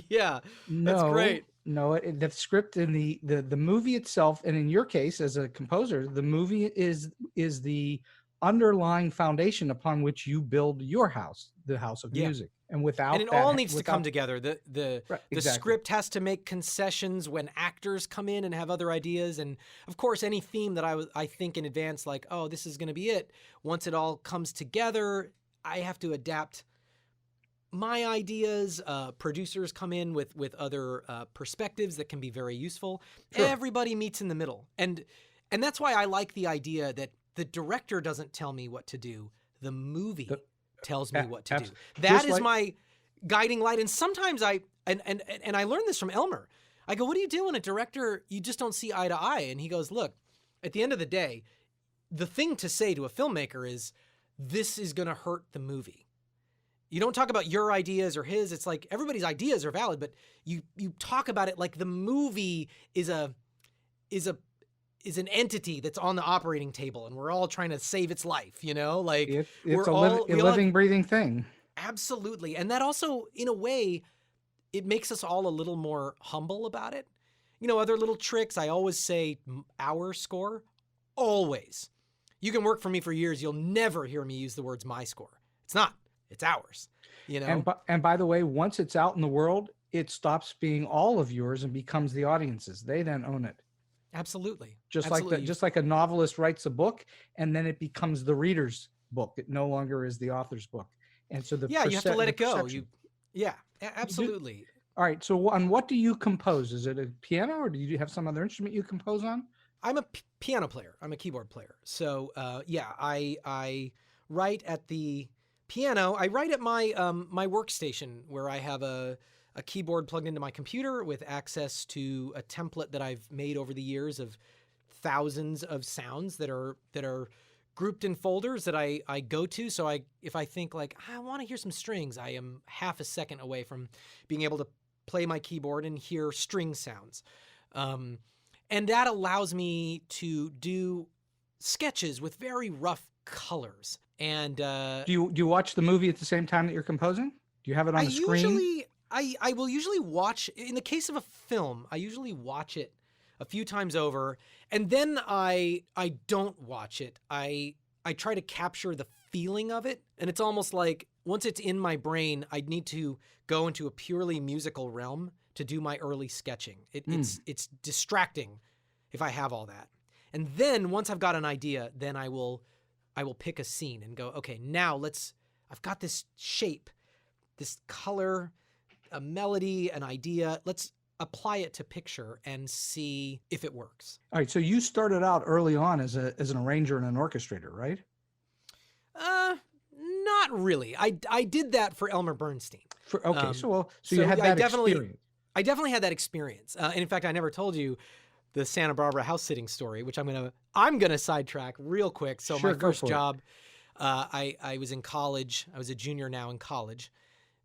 Yeah, that's great. No, the script and the movie itself, and in your case as a composer, the movie is the underlying foundation upon which you build your house, the house of music. And without it all needs to come together. The Right, the exactly. script has to make concessions when actors come in and have other ideas, and of course any theme that I think in advance, like, oh, this is going to be it. Once it all comes together, I have to adapt my ideas. Producers come in with other perspectives that can be very useful. Sure. Everybody meets in the middle, and that's why I like the idea that the director doesn't tell me what to do. The movie tells me what to do. That is my guiding light. And sometimes I learned this from Elmer. I go, what do you do when a director, you just don't see eye to eye? And he goes, look, at the end of the day, the thing to say to a filmmaker is, this is going to hurt the movie. You don't talk about your ideas or his. It's like everybody's ideas are valid, but you talk about it like the movie is an entity that's on the operating table and we're all trying to save its life, like it's a living, breathing thing. Absolutely. And that also, in a way, it makes us all a little more humble about it. Other little tricks, I always say our score, always. You can work for me for years. You'll never hear me use the words my score. It's not, it's ours, And by the way, once it's out in the world, it stops being all of yours and becomes the audience's. They then own it. Absolutely. Just like a novelist writes a book and then it becomes the reader's book. It no longer is the author's book. And so you have to let it go. Absolutely. All right. So on what do you compose? Is it a piano or do you have some other instrument you compose on? I'm a piano player. I'm a keyboard player. So I write at the piano. I write at my my workstation where I have a keyboard plugged into my computer with access to a template that I've made over the years of thousands of sounds that are grouped in folders that I go to. So if I think like, I want to hear some strings, I am half a second away from being able to play my keyboard and hear string sounds. And that allows me to do sketches with very rough colors. And do you watch the movie at the same time that you're composing? Do you have it on the screen? I will usually watch, in the case of a film, I usually watch it a few times over, and then I don't watch it. I try to capture the feeling of it, and it's almost like once it's in my brain, I need to go into a purely musical realm to do my early sketching. It's distracting if I have all that. And then once I've got an idea, then I will pick a scene and go, okay, now I've got this shape, this color, a melody, an idea. apply it to picture and see if it works. All right. So you started out early on as an arranger and an orchestrator, right? Not really. I did that for Elmer Bernstein. So you had that experience. I definitely had that experience. And in fact, I never told you the Santa Barbara house sitting story, which I'm gonna sidetrack real quick. So Sure, my first job, I was in college. I was a junior now in college.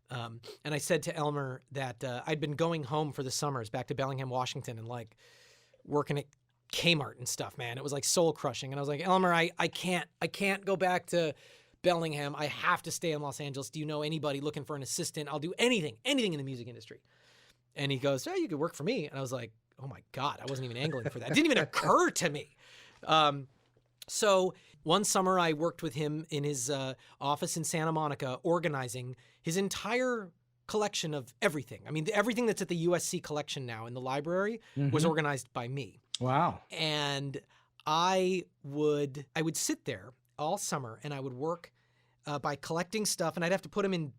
And I said to Elmer that I'd been going home for the summers back to Bellingham, Washington, and like working at Kmart and stuff, man. It was like soul crushing. And I was like, Elmer, I can't go back to Bellingham. I have to stay in Los Angeles. Do you know anybody looking for an assistant? I'll do anything in the music industry. And he goes, you could work for me. And I was like, oh my God, I wasn't even angling for that. It didn't even occur to me. So one summer I worked with him in his office in Santa Monica, organizing his entire collection of everything. I mean, everything that's at the USC collection now in the library was organized by me. Wow. And I would sit there all summer and I would work by collecting stuff, and I'd have to put them in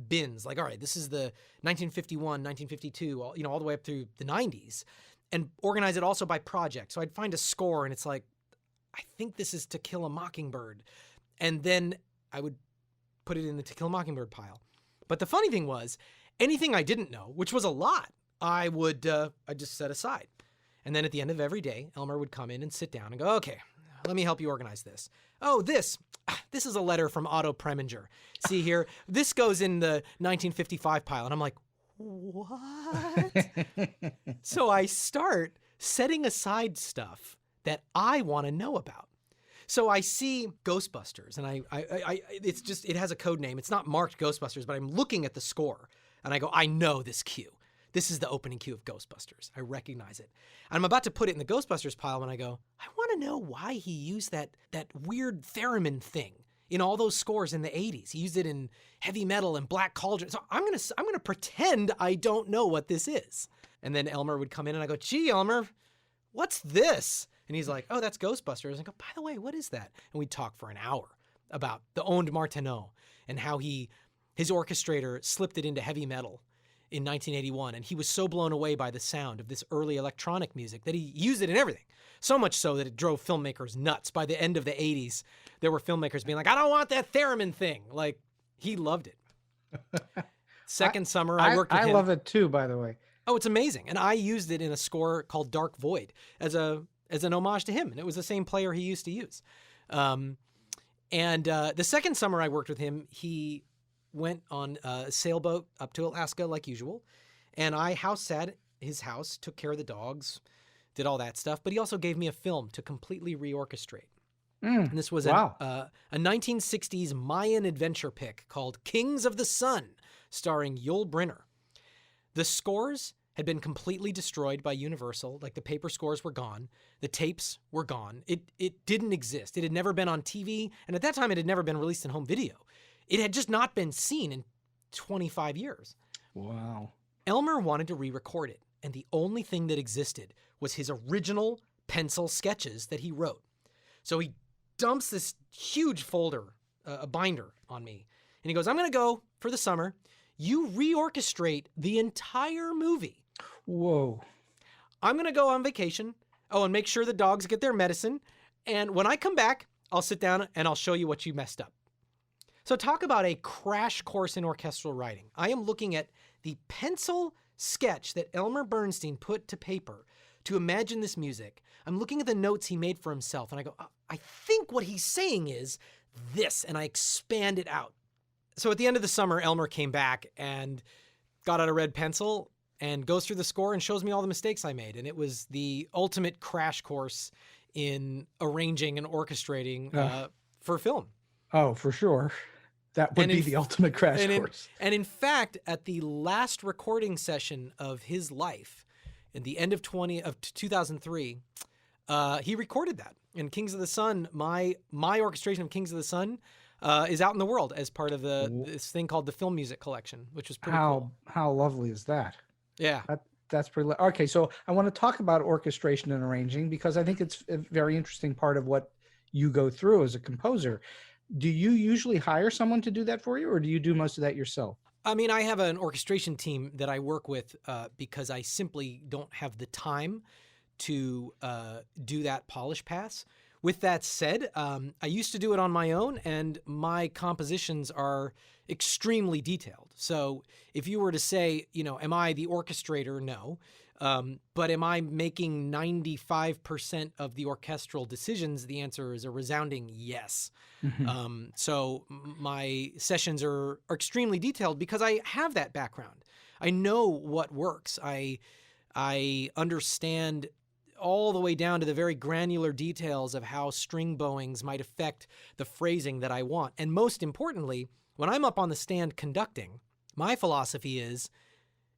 bins. Like, all right, this is the 1951, 1952, all the way up through the 90s, and organize it also by project. So I'd find a score and it's like, I think this is To Kill a Mockingbird. And then I would put it in the To Kill a Mockingbird pile. But the funny thing was, anything I didn't know, which was a lot, I'd just set aside. And then at the end of every day, Elmer would come in and sit down and go, okay, let me help you organize this. Oh, this is a letter from Otto Preminger. See here, this goes in the 1955 pile. And I'm like, what? So I start setting aside stuff that I want to know about. So I see Ghostbusters, and it has a code name. It's not marked Ghostbusters, but I'm looking at the score, and I go, I know this cue. This is the opening cue of Ghostbusters. I recognize it. And I'm about to put it in the Ghostbusters pile when I go, I want to know why he used that weird theremin thing in all those scores in the 80s. He used it in Heavy Metal and Black Cauldron. So I'm gonna pretend I don't know what this is. And then Elmer would come in and I go, gee, Elmer, what's this? And he's like, oh, that's Ghostbusters. And I go, by the way, what is that? And we'd talk for an hour about the Onde Martenot and how his orchestrator slipped it into heavy metal in 1981. And he was so blown away by the sound of this early electronic music that he used it in everything. So much so that it drove filmmakers nuts. By the end of the 80s, there were filmmakers being like, I don't want that theremin thing. Like, he loved it. Second summer, I worked with him. I love it too, by the way. Oh, it's amazing. And I used it in a score called Dark Void as an homage to him. And it was the same player he used to use. The second summer I worked with him, he went on a sailboat up to Alaska like usual. And I house sat at his house, took care of the dogs, did all that stuff. But he also gave me a film to completely reorchestrate. And this was a 1960s Mayan adventure pick called Kings of the Sun, starring Yul Brynner. The scores had been completely destroyed by Universal. Like, the paper scores were gone. The tapes were gone. It didn't exist. It had never been on TV. And at that time, it had never been released in home video. It had just not been seen in 25 years. Wow. Elmer wanted to re-record it. And the only thing that existed was his original pencil sketches that he wrote. So he dumps this huge folder, a binder on me. And he goes, I'm going to go for the summer. You reorchestrate the entire movie. Whoa. I'm going to go on vacation. Oh, and make sure the dogs get their medicine. And when I come back, I'll sit down and I'll show you what you messed up. So talk about a crash course in orchestral writing. I am looking at the pencil sketch that Elmer Bernstein put to paper to imagine this music. I'm looking at the notes he made for himself, and I go, oh, I think what he's saying is this, and I expand it out. So at the end of the summer, Elmer came back and got out a red pencil and goes through the score and shows me all the mistakes I made. And it was the ultimate crash course in arranging and orchestrating for film. Oh, for sure. That would be the ultimate crash course. And in fact, at the last recording session of his life, in the end of 2003, he recorded that. And Kings of the Sun, my orchestration of Kings of the Sun, is out in the world as part of this thing called the Film Music Collection, which was pretty cool. How lovely is that? Yeah. That's pretty. Okay, so I want to talk about orchestration and arranging because I think it's a very interesting part of what you go through as a composer. Do you usually hire someone to do that for you, or do you do most of that yourself? I mean, I have an orchestration team that I work with because I simply don't have the time to do that polish pass. With that said, I used to do it on my own, and my compositions are extremely detailed. So if you were to say, am I the orchestrator? No. But am I making 95% of the orchestral decisions? The answer is a resounding yes. So my sessions are extremely detailed because I have that background. I know what works. I understand all the way down to the very granular details of how string bowings might affect the phrasing that I want. And most importantly, when I'm up on the stand conducting, my philosophy is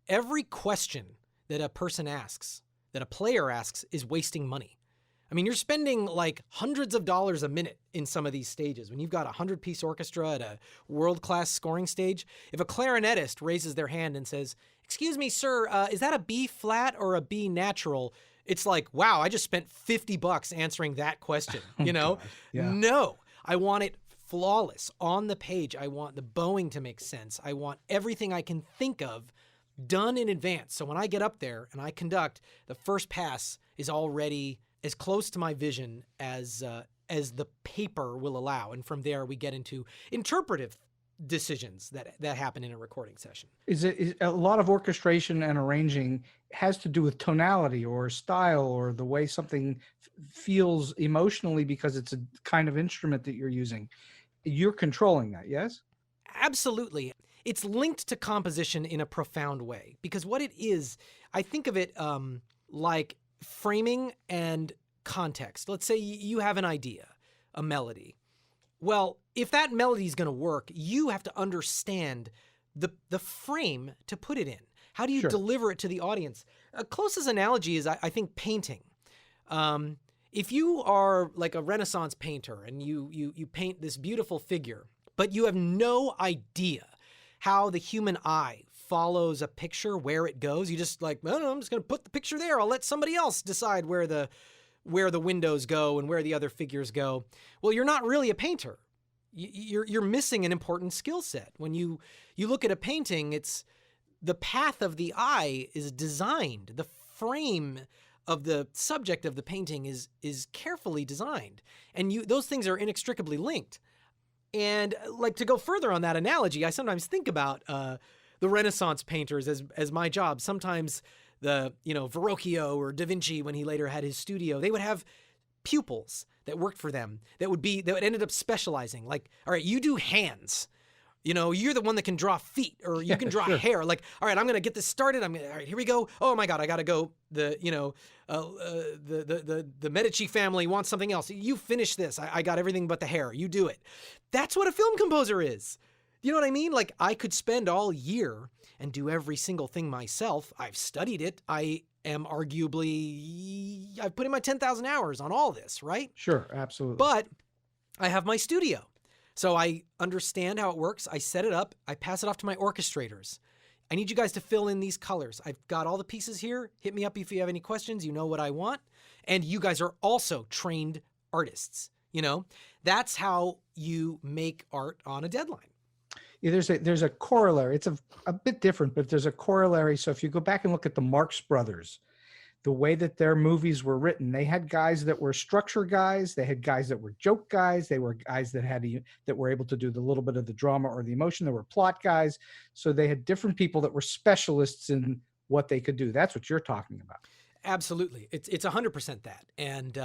every question that a person asks, that a player asks, is wasting money. I mean, you're spending like hundreds of dollars a minute in some of these stages. When you've got a 100-piece orchestra at a world-class scoring stage, if a clarinetist raises their hand and says, "Excuse me, sir, is that a B flat or a B natural?" It's like, wow, I just spent $50 answering that question, God, yeah. No, I want it flawless on the page. I want the bowing to make sense. I want everything I can think of done in advance. So when I get up there and I conduct, the first pass is already as close to my vision as the paper will allow. And from there, we get into interpretive decisions that happen in a recording session. Is a lot of orchestration and arranging has to do with tonality or style or the way something feels emotionally because it's a kind of instrument that you're using. You're controlling that, yes? Absolutely. It's linked to composition in a profound way because what it is, I think of it like framing and context. Let's say you have an idea, a melody. Well, if that melody is going to work, you have to understand the frame to put it in. How do you deliver it to the audience? A closest analogy is, I think, painting. If you are like a Renaissance painter and you paint this beautiful figure, but you have no idea how the human eye follows a picture, where it goes, you just like, no, I'm just going to put the picture there. I'll let somebody else decide where the windows go and where the other figures go. Well, you're not really a painter. You're missing an important skill set. When you look at a painting, it's the path of the eye is designed. The frame of the subject of the painting is carefully designed. And those things are inextricably linked. And like to go further on that analogy, I sometimes think about the Renaissance painters as my job. Sometimes the, Verrocchio or Da Vinci, when he later had his studio, they would have pupils that worked for them that ended up specializing. Like, all right, you do hands. You're the one that can draw feet or you can draw hair. Like, all right, I'm going to get this started. All right, here we go. Oh my God, I got to go. The Medici family wants something else. You finish this. I got everything but the hair. You do it. That's what a film composer is. You know what I mean? Like, I could spend all year and do every single thing myself. I've studied it. I've put in my 10,000 hours on all this, right? Sure, absolutely. But I have my studio. So I understand how it works. I set it up. I pass it off to my orchestrators. I need you guys to fill in these colors. I've got all the pieces here. Hit me up if you have any questions. You know what I want. And you guys are also trained artists. That's how you make art on a deadline. Yeah, there's a corollary. It's a bit different, but there's a corollary. So if you go back and look at the Marx Brothers, the way that their movies were written, they had guys that were structure guys. They had guys that were joke guys. They were guys that were able to do the little bit of the drama or the emotion. There were plot guys. So they had different people that were specialists in what they could do. That's what you're talking about. Absolutely. It's 100% that. And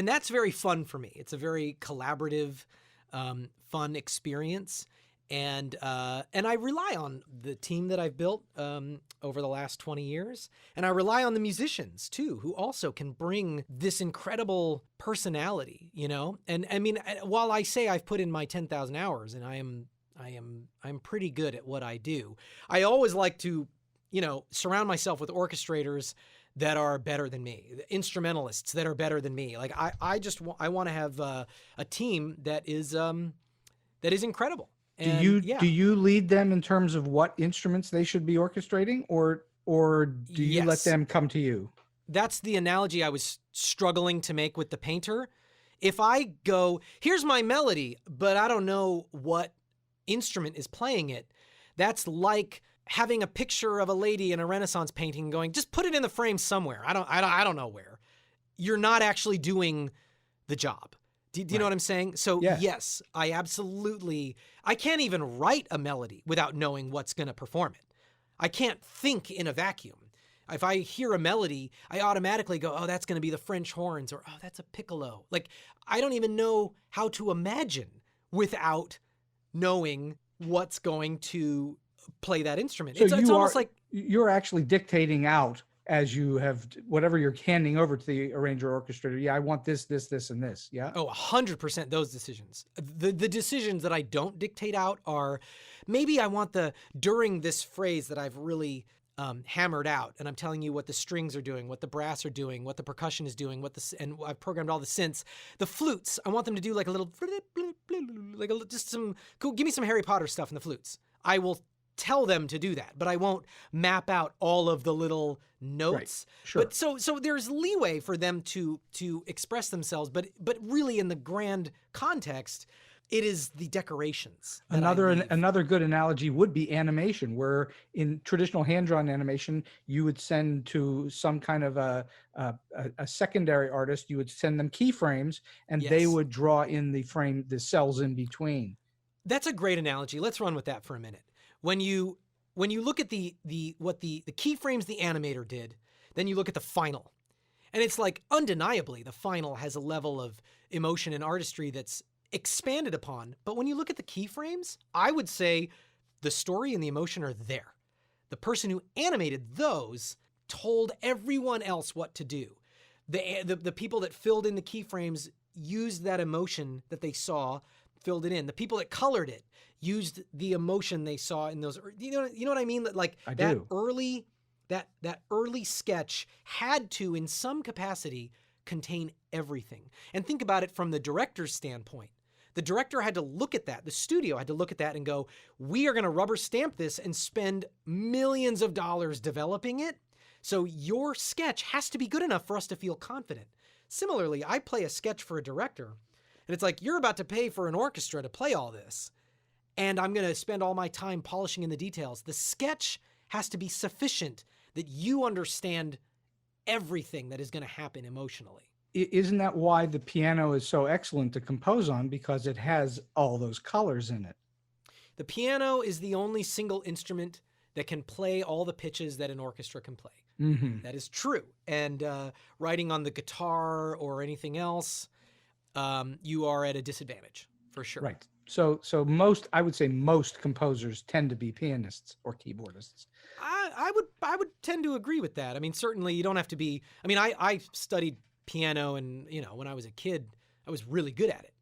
that's very fun for me. It's a very collaborative, fun experience. And I rely on the team that I've built over the last 20 years. And I rely on the musicians, too, who also can bring this incredible personality, And I mean, while I say I've put in my 10,000 hours and I'm pretty good at what I do, I always like to, surround myself with orchestrators that are better than me, the instrumentalists that are better than me. Like I want to have a team that is incredible. And, do you lead them in terms of what instruments they should be orchestrating, or do you let them come to you? That's the analogy I was struggling to make with the painter. If I go, here's my melody, but I don't know what instrument is playing it, That's like having a picture of a lady in a Renaissance painting and going, just put it in the frame somewhere. I don't know where. You're not actually doing the job. Do you know what I'm saying? So yes, I can't even write a melody without knowing what's going to perform it. I can't think in a vacuum. If I hear a melody, I automatically go, oh, that's going to be the French horns, or oh, that's a piccolo. Like, I don't even know how to imagine without knowing what's going to play that instrument. So it's almost like you're actually dictating out as you have whatever you're handing over to the arranger or orchestrator. Yeah, I want this, this, this, and this. Yeah. Oh, 100% those decisions. The decisions that I don't dictate out are maybe I want during this phrase that I've really hammered out, and I'm telling you what the strings are doing, what the brass are doing, what the percussion is doing, and I've programmed all the synths. The flutes, I want them to do like a little, just some cool. Give me some Harry Potter stuff in the flutes. I will tell them to do that, but I won't map out all of the little notes. Right. Sure. But so there's leeway for them to express themselves, but really in the grand context, it is the decorations. Another good analogy would be animation, where in traditional hand-drawn animation, you would send to some kind of a secondary artist, you would send them keyframes, and they would draw in the frame, the cells in between. That's a great analogy. Let's run with that for a minute. When you look at the keyframes the animator did, then you look at the final. And it's like, undeniably, the final has a level of emotion and artistry that's expanded upon. But when you look at the keyframes, I would say the story and the emotion are there. The person who animated those told everyone else what to do. The people that filled in the keyframes used that emotion that they saw, filled it in. The people that colored it used the emotion they saw in those. You know what I mean? Like that early sketch had to, in some capacity, contain everything. And think about it from the director's standpoint. The director had to look at that. The studio had to look at that and go, we are going to rubber stamp this and spend millions of dollars developing it. So your sketch has to be good enough for us to feel confident. Similarly, I play a sketch for a director, and it's like, you're about to pay for an orchestra to play all this, and I'm going to spend all my time polishing in the details. The sketch has to be sufficient that you understand everything that is going to happen emotionally. Isn't that why the piano is so excellent to compose on? Because it has all those colors in it. The piano is the only single instrument that can play all the pitches that an orchestra can play. Mm-hmm. That is true. And writing on the guitar or anything else, you are at a disadvantage for sure. Right. So I would say most composers tend to be pianists or keyboardists. I would tend to agree with that. I mean, certainly you don't have to be. I mean, I studied piano, and when I was a kid, I was really good at it.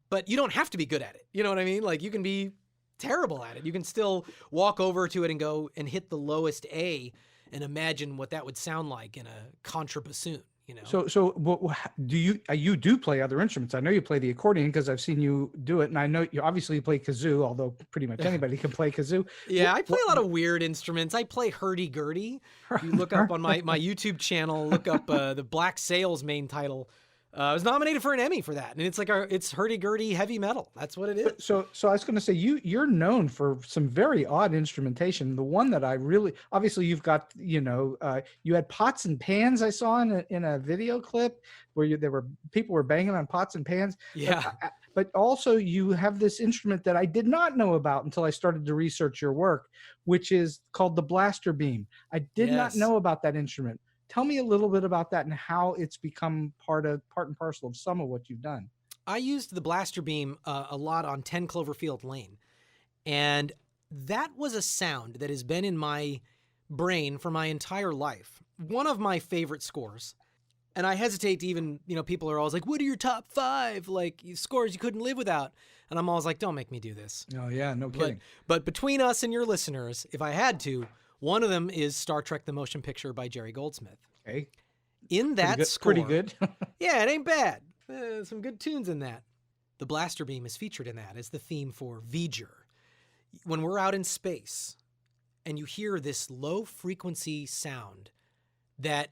But you don't have to be good at it. You know what I mean? Like, you can be terrible at it. You can still walk over to it and go and hit the lowest A and imagine what that would sound like in a contrabassoon. So do you do play other instruments? I know you play the accordion because I've seen you do it, and I know you obviously play kazoo, although pretty much anybody can play kazoo. Yeah, I play a lot of weird instruments. I play hurdy-gurdy. You look up on my YouTube channel, look up the BlackSails main title. I was nominated for an Emmy for that, and it's like it's hurdy-gurdy heavy metal. That's what it is. So I was going to say, you're known for some very odd instrumentation. The one that I really, obviously you've got, you had pots and pans I saw in a video clip where people were banging on pots and pans. Yeah. But also you have this instrument that I did not know about until I started to research your work, which is called the blaster beam. I did not know about that instrument. Tell me a little bit about that and how it's become part and parcel of some of what you've done. I used the blaster beam a lot on 10 Cloverfield Lane. And that was a sound that has been in my brain for my entire life. One of my favorite scores. And I hesitate to even, people are always like, what are your top 5 scores you couldn't live without? And I'm always like, don't make me do this. Oh yeah, no kidding. But between us and your listeners, if I had to, one of them is Star Trek: The Motion Picture by Jerry Goldsmith. Okay. In that score. Pretty good. Yeah, it ain't bad. Some good tunes in that. The blaster beam is featured in that as the theme for V'ger. When we're out in space and you hear this low frequency sound that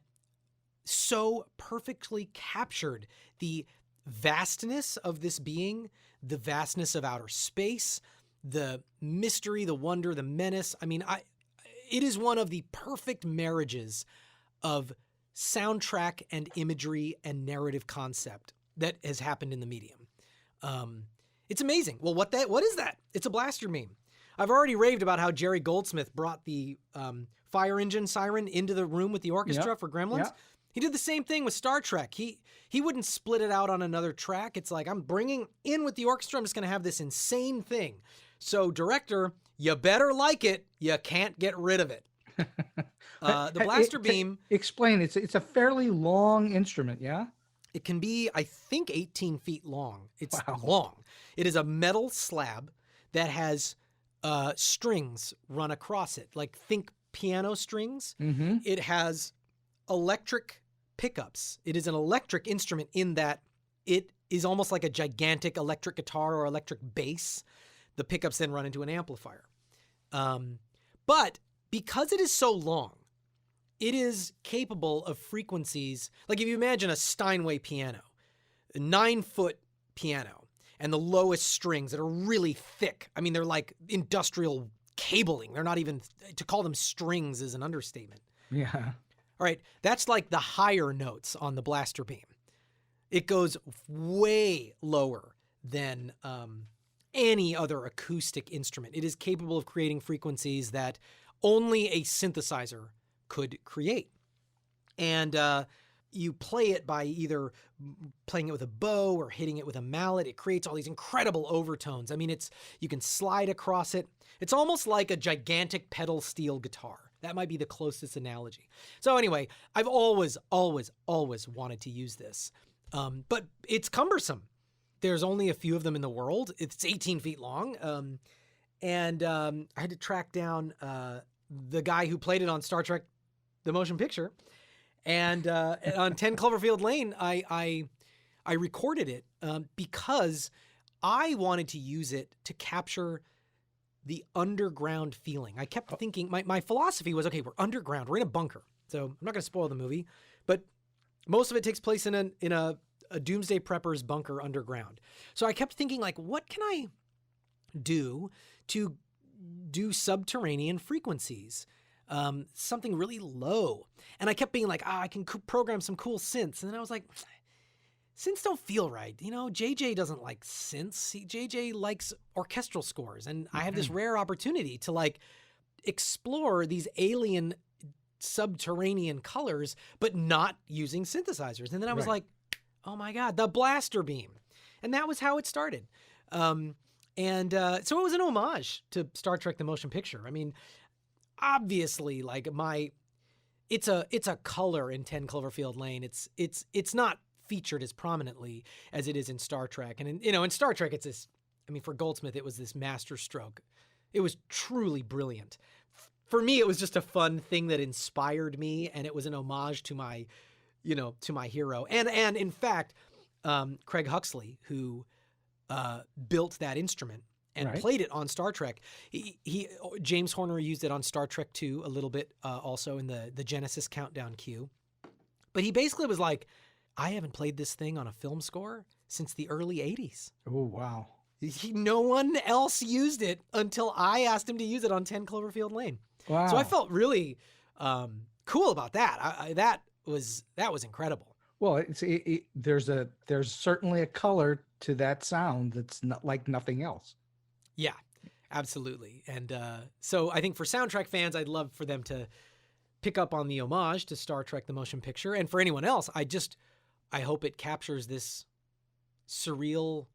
so perfectly captured the vastness of this being, the vastness of outer space, the mystery, the wonder, the menace. I mean, it is one of the perfect marriages of soundtrack and imagery and narrative concept that has happened in the medium. It's amazing. Well, what is that? It's a blaster meme. I've already raved about how Jerry Goldsmith brought the fire engine siren into the room with the orchestra for Gremlins. Yep. He did the same thing with Star Trek. He wouldn't split it out on another track. It's like, I'm bringing in with the orchestra. I'm just going to have this insane thing. So director, you better like it. You can't get rid of it. The blaster beam. Explain. It's a fairly long instrument, yeah? It can be, I think, 18 feet long. It's Wow. long. It is a metal slab that has strings run across it, like think piano strings. Mm-hmm. It has electric pickups. It is an electric instrument in that it is almost like a gigantic electric guitar or electric bass. The pickups then run into an amplifier. But because it is so long, it is capable of frequencies. Like if you imagine a Steinway piano, a 9-foot piano, and the lowest strings that are really thick. I mean, they're like industrial cabling. They're not even, to call them strings is an understatement. Yeah. All right, that's like the higher notes on the blaster beam. It goes way lower than any other acoustic instrument. It is capable of creating frequencies that only a synthesizer could create. And you play it by either playing it with a bow or hitting it with a mallet. It creates all these incredible overtones. I mean, you can slide across it. It's almost like a gigantic pedal steel guitar. That might be the closest analogy. So anyway, I've always wanted to use this. But it's cumbersome. There's only a few of them in the world. It's 18 feet long. And I had to track down the guy who played it on Star Trek, the motion picture. And on 10 Cloverfield Lane, I recorded it because I wanted to use it to capture the underground feeling. I kept thinking, my philosophy was, okay, we're underground, we're in a bunker. So I'm not going to spoil the movie, but most of it takes place in a doomsday prepper's bunker underground. So I kept thinking, like, what can I do to do subterranean frequencies? Something really low. And I kept being like, I can program some cool synths. And then I was like, synths don't feel right. You know, JJ doesn't like synths. JJ likes orchestral scores. And I have this rare opportunity to like explore these alien subterranean colors, but not using synthesizers. And then I was like, oh my God, the blaster beam. And that was how it started. So it was an homage to Star Trek, the motion picture. I mean, obviously, like it's a color in 10 Cloverfield Lane. It's not featured as prominently as it is in Star Trek. And in Star Trek, it's this, I mean, for Goldsmith, it was this master stroke. It was truly brilliant. For me, it was just a fun thing that inspired me, and it was an homage to my hero. And in fact, Craig Huxley, who built that instrument and played it on Star Trek, James Horner used it on Star Trek 2 a little bit, also in the Genesis countdown cue. But he basically was like, I haven't played this thing on a film score since the early 80s. Oh, wow. No one else used it until I asked him to use it on 10 Cloverfield Lane. Wow. So I felt really cool about that. That was incredible. Well, there's certainly a color to that sound that's not like nothing else. Yeah, absolutely. And so I think for soundtrack fans, I'd love for them to pick up on the homage to Star Trek, the motion picture. And for anyone else, I hope it captures this surreal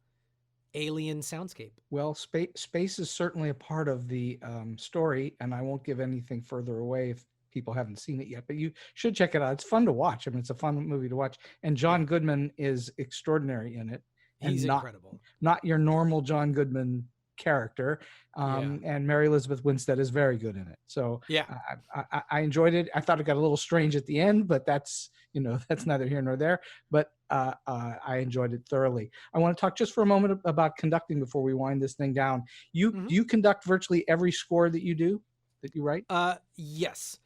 alien soundscape. Well, space is certainly a part of the story, and I won't give anything further away if people haven't seen it yet, but you should check it out. It's fun to watch. I mean, it's a fun movie to watch. And John Goodman is extraordinary in it. He's incredible. Not your normal John Goodman character. And Mary Elizabeth Winstead is very good in it. So yeah, I enjoyed it. I thought it got a little strange at the end, but that's neither here nor there. But I enjoyed it thoroughly. I want to talk just for a moment about conducting before we wind this thing down. Do you conduct virtually every score that you write? Yes.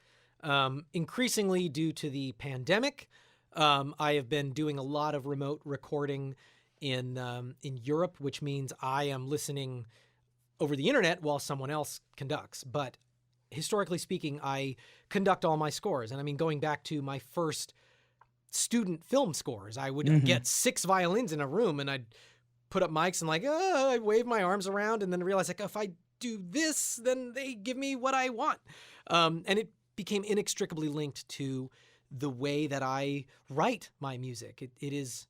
Increasingly due to the pandemic, I have been doing a lot of remote recording in Europe, which means I am listening over the internet while someone else conducts. But historically speaking, I conduct all my scores. And I mean, going back to my first student film scores, I would get 6 violins in a room, and I'd put up mics and I'd wave my arms around, and then realize like, if I do this, then they give me what I want. And it became inextricably linked to the way that I write my music. It is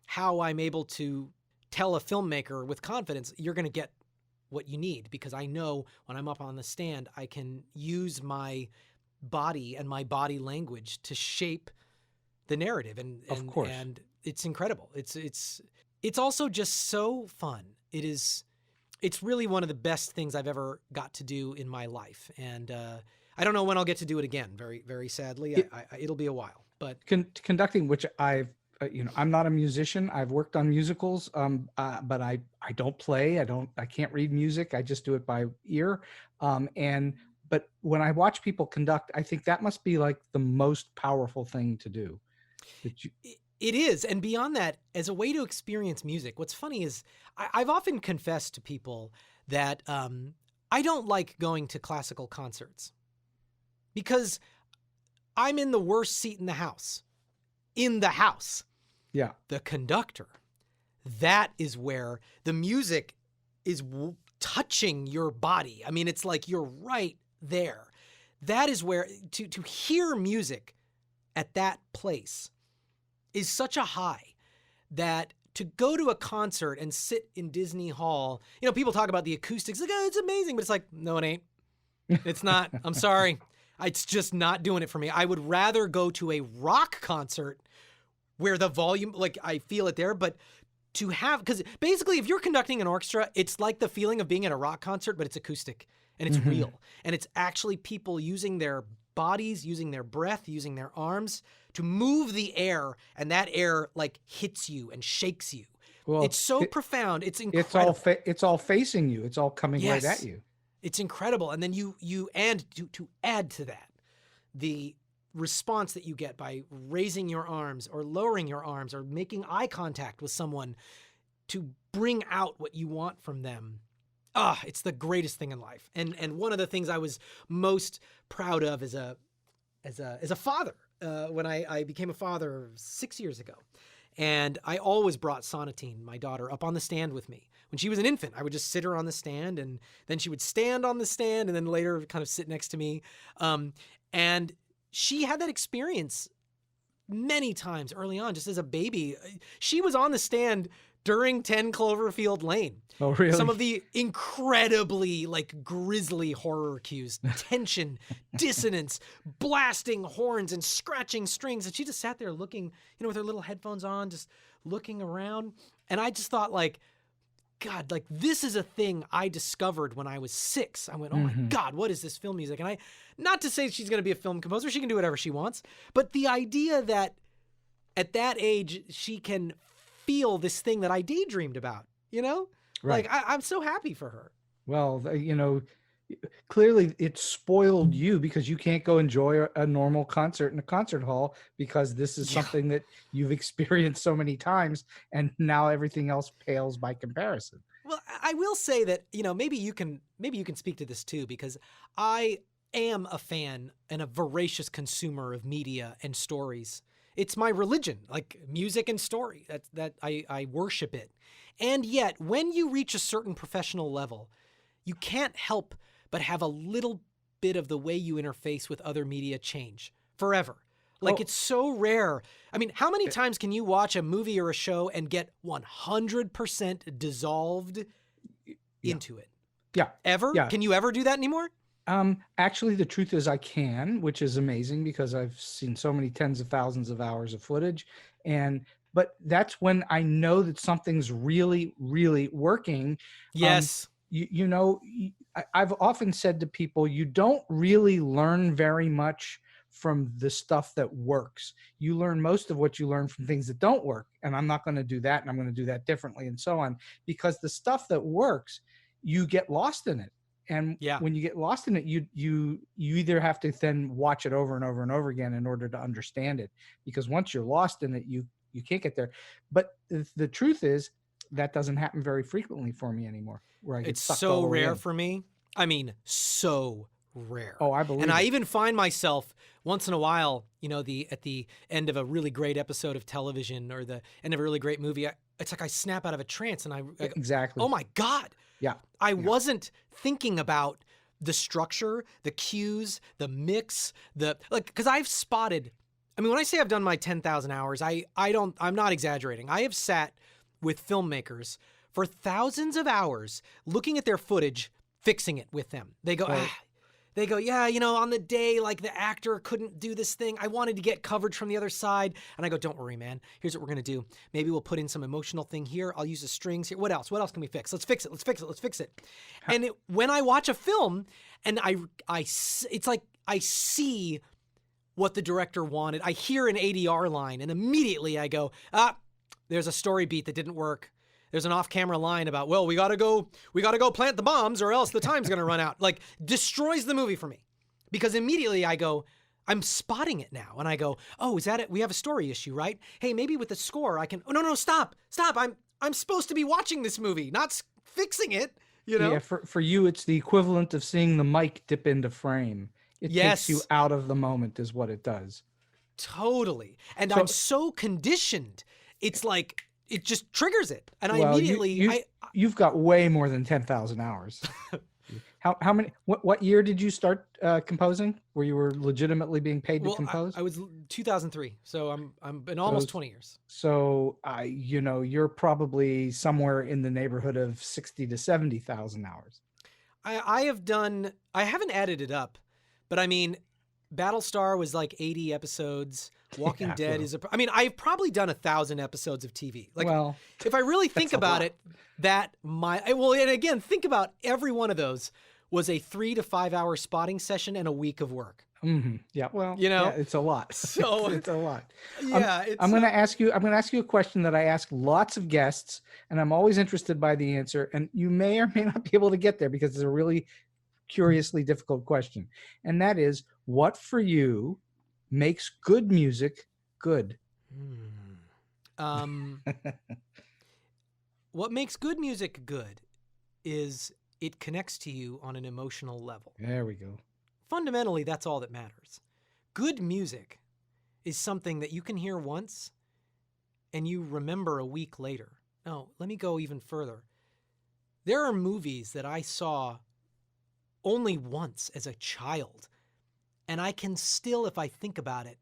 how I'm able to tell a filmmaker with confidence, you're going to get what you need, because I know when I'm up on the stand, I can use my body and my body language to shape the narrative. And of course. And it's incredible. It's also just so fun. It's really one of the best things I've ever got to do in my life. And I don't know when I'll get to do it again. Very, very sadly, it'll be a while. But conducting, which I'm not a musician. I've worked on musicals, but I don't play. I can't read music. I just do it by ear. But when I watch people conduct, I think that must be like the most powerful thing to do. It is. And beyond that, as a way to experience music, what's funny is I've often confessed to people that I don't like going to classical concerts because I'm in the worst seat in the house. Yeah. The conductor, that is where the music is touching your body. I mean, it's like you're right there. That is where to hear music at that place is such a high that to go to a concert and sit in Disney Hall, people talk about the acoustics, like, oh, it's amazing, but it's like, no, it ain't. It's not. I'm sorry. It's just not doing it for me. I would rather go to a rock concert where the volume, like I feel it there, but to have, because basically if you're conducting an orchestra, it's like the feeling of being at a rock concert, but it's acoustic and it's real. And it's actually people using their bodies, using their breath, using their arms to move the air, and that air like hits you and shakes you. Well, it's so profound. It's incredible. It's all facing you. It's all coming right at you. It's incredible. And then to add to that, the response that you get by raising your arms or lowering your arms or making eye contact with someone to bring out what you want from them. It's the greatest thing in life. And one of the things I was most proud of as a father, when I became a father 6 years ago. And I always brought Sonatine, my daughter, up on the stand with me. When she was an infant, I would just sit her on the stand, and then she would stand on the stand and then later kind of sit next to me. And she had that experience many times early on, just as a baby. She was on the stand during 10 Cloverfield Lane. Oh, really? Some of the incredibly grisly horror cues, tension, dissonance, blasting horns and scratching strings. And she just sat there looking, with her little headphones on, just looking around. And I just thought God, this is a thing I discovered when I was 6. I went, oh my God, what is this film music? And not to say she's going to be a film composer, she can do whatever she wants, but the idea that at that age, she can feel this thing that I daydreamed about, Right. I'm so happy for her. Well, clearly it spoiled you because you can't go enjoy a normal concert in a concert hall because this is something that you've experienced so many times, and now everything else pales by comparison. Well, I will say that, maybe you can speak to this too, because I am a fan and a voracious consumer of media and stories. It's my religion, like music and story. I worship it. And yet, when you reach a certain professional level, you can't help but have a little bit of the way you interface with other media change forever. It's so rare. I mean, how many times can you watch a movie or a show and get 100% dissolved into it? Yeah. Ever? Yeah. Can you ever do that anymore? Actually, the truth is I can, which is amazing because I've seen so many tens of thousands of hours of footage. But that's when I know that something's really, really working. Yes. I've often said to people, you don't really learn very much from the stuff that works. You learn most of what you learn from things that don't work. And I'm not going to do that. And I'm going to do that differently and so on, because the stuff that works, you get lost in it. And when you get lost in it, you either have to then watch it over and over and over again in order to understand it, because once you're lost in it, you can't get there. But the truth is, that doesn't happen very frequently for me anymore, where I get It's sucked so all the way rare in. for me. I mean, so rare. Oh, I believe And I it. even find myself once in a while, at the end of a really great episode of television or the end of a really great movie, it's like I snap out of a trance and I go, Exactly. oh my God. Yeah. I wasn't thinking about the structure, the cues, the mix, because I've spotted, I mean, when I say I've done my 10,000 hours, I'm not exaggerating. I have sat with filmmakers for thousands of hours looking at their footage, fixing it with them. They go, yeah, on the day, like the actor couldn't do this thing. I wanted to get coverage from the other side. And I go, don't worry, man. Here's what we're going to do. Maybe we'll put in some emotional thing here. I'll use the strings here. What else? What else can we fix? Let's fix it. And when I watch a film and it's like I see what the director wanted. I hear an ADR line and immediately I go, there's a story beat that didn't work. There's an off-camera line about, well, we gotta go plant the bombs or else the time's gonna run out. Like, destroys the movie for me. Because immediately I go, I'm spotting it now. And I go, oh, is that it? We have a story issue, right? Hey, maybe with the score I can, oh, no, stop. I'm supposed to be watching this movie, not fixing it, Yeah, for you, it's the equivalent of seeing the mic dip into frame. It takes you out of the moment is what it does. Totally. And I'm so conditioned. It's like, it just triggers it. And I immediately... You've got way more than 10,000 hours. How many, what year did you start composing where you were legitimately being paid to compose? I was 2003. So I'm been almost 20 years. So you're probably somewhere in the neighborhood of 60 to 70,000 hours. I haven't added it up, but I mean, Battlestar was like 80 episodes. Walking Dead is I've probably done 1,000 episodes of TV. Like, if I really think about it, and again, think about every one of those was a 3 to 5 hour spotting session and a week of work. Mm-hmm. Yeah. Well, it's a lot. So it's a lot. Yeah. I'm going to ask you a question that I ask lots of guests, and I'm always interested by the answer. And you may or may not be able to get there because it's a really curiously difficult question. And that is, what for you makes good music good? What makes good music good is it connects to you on an emotional level. There we go. Fundamentally, that's all that matters. Good music is something that you can hear once and you remember a week later. No, let me go even further. There are movies that I saw only once as a child, and I can still, if I think about it,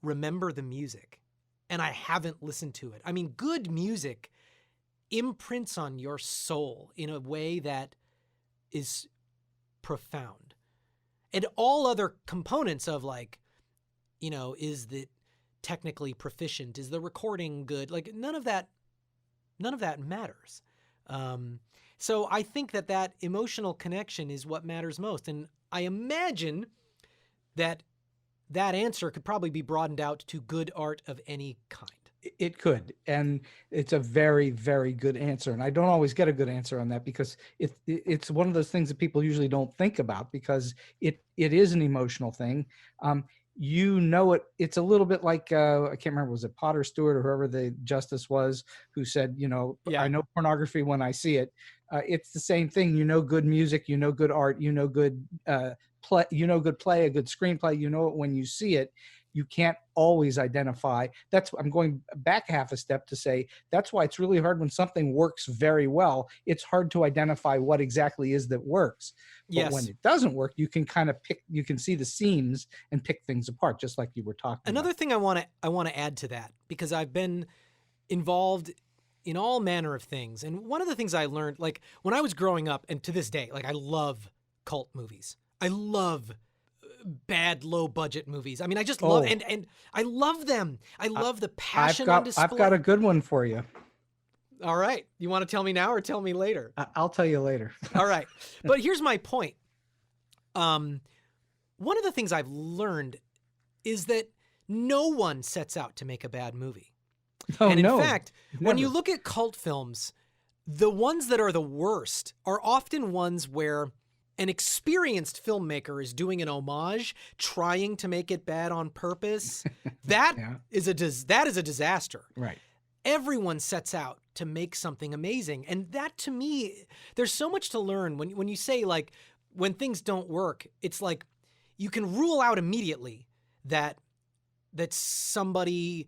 remember the music, and I haven't listened to it. I mean, good music imprints on your soul in a way that is profound. And all other components of is the technically proficient? Is the recording good? Like, none of that matters. So I think that emotional connection is what matters most. And I imagine that answer could probably be broadened out to good art of any kind. It could, and it's a very, very good answer. And I don't always get a good answer on that because it's one of those things that people usually don't think about because it is an emotional thing. It's a little bit like, I can't remember, was it Potter Stewart or whoever the justice was who said, I know pornography when I see it. It's the same thing. Good music, good art, good play, good play, a good screenplay, it when you see it. You can't always identify. I'm going back half a step to say that's why it's really hard when something works very well. It's hard to identify what exactly is that works. But when it doesn't work, you can kind of you can see the seams and pick things apart, just like you were talking about. Another thing I want to add to that, because I've been involved in all manner of things. And one of the things I learned, like when I was growing up, and to this day, like I love cult movies. I love bad low budget movies. I mean, I just love and I love them. I love the passion on display. I've got a good one for you. All right. You want to tell me now or tell me later? I'll tell you later. All right. But here's my point. One of the things I've learned is that no one sets out to make a bad movie. And in fact, when you look at cult films, the ones that are the worst are often ones where an experienced filmmaker is doing an homage, trying to make it bad on purpose. That is a disaster. Right. everyone sets out to make something amazing. And that, to me, there's so much to learn when you say, like, when things don't work, it's like you can rule out immediately that somebody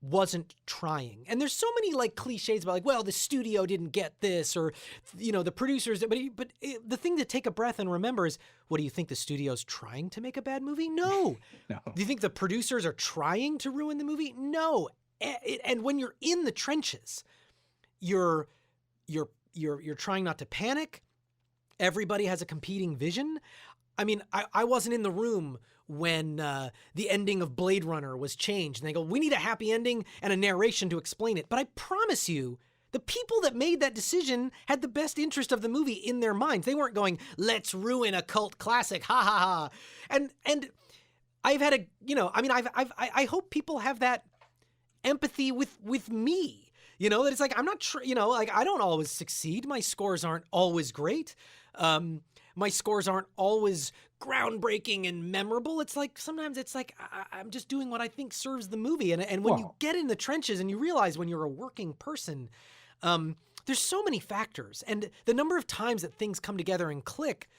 wasn't trying. And there's so many like cliches about like, well, the studio didn't get this, or, you know, the producers, but the thing to take a breath and remember is, what do you think, the studio's trying to make a bad movie? No. No. Do you think the producers are trying to ruin the movie? No. And when you're in the trenches, you're trying not to panic. Everybody has a competing vision. I mean, I wasn't in the room when the ending of Blade Runner was changed. And they go, we need a happy ending and a narration to explain it. But I promise you, the people that made that decision had the best interest of the movie in their minds. They weren't going, let's ruin a cult classic, ha ha ha. And I've had a, you know, I mean, I hope people have that empathy with me, you know, that it's like, I'm not, you know, like, I don't always succeed. My scores aren't always great. My scores aren't always groundbreaking and memorable. It's like, sometimes it's like, I'm just doing what I think serves the movie. And when you get in the trenches and you realize when you're a working person, there's so many factors, and the number of times that things come together and click,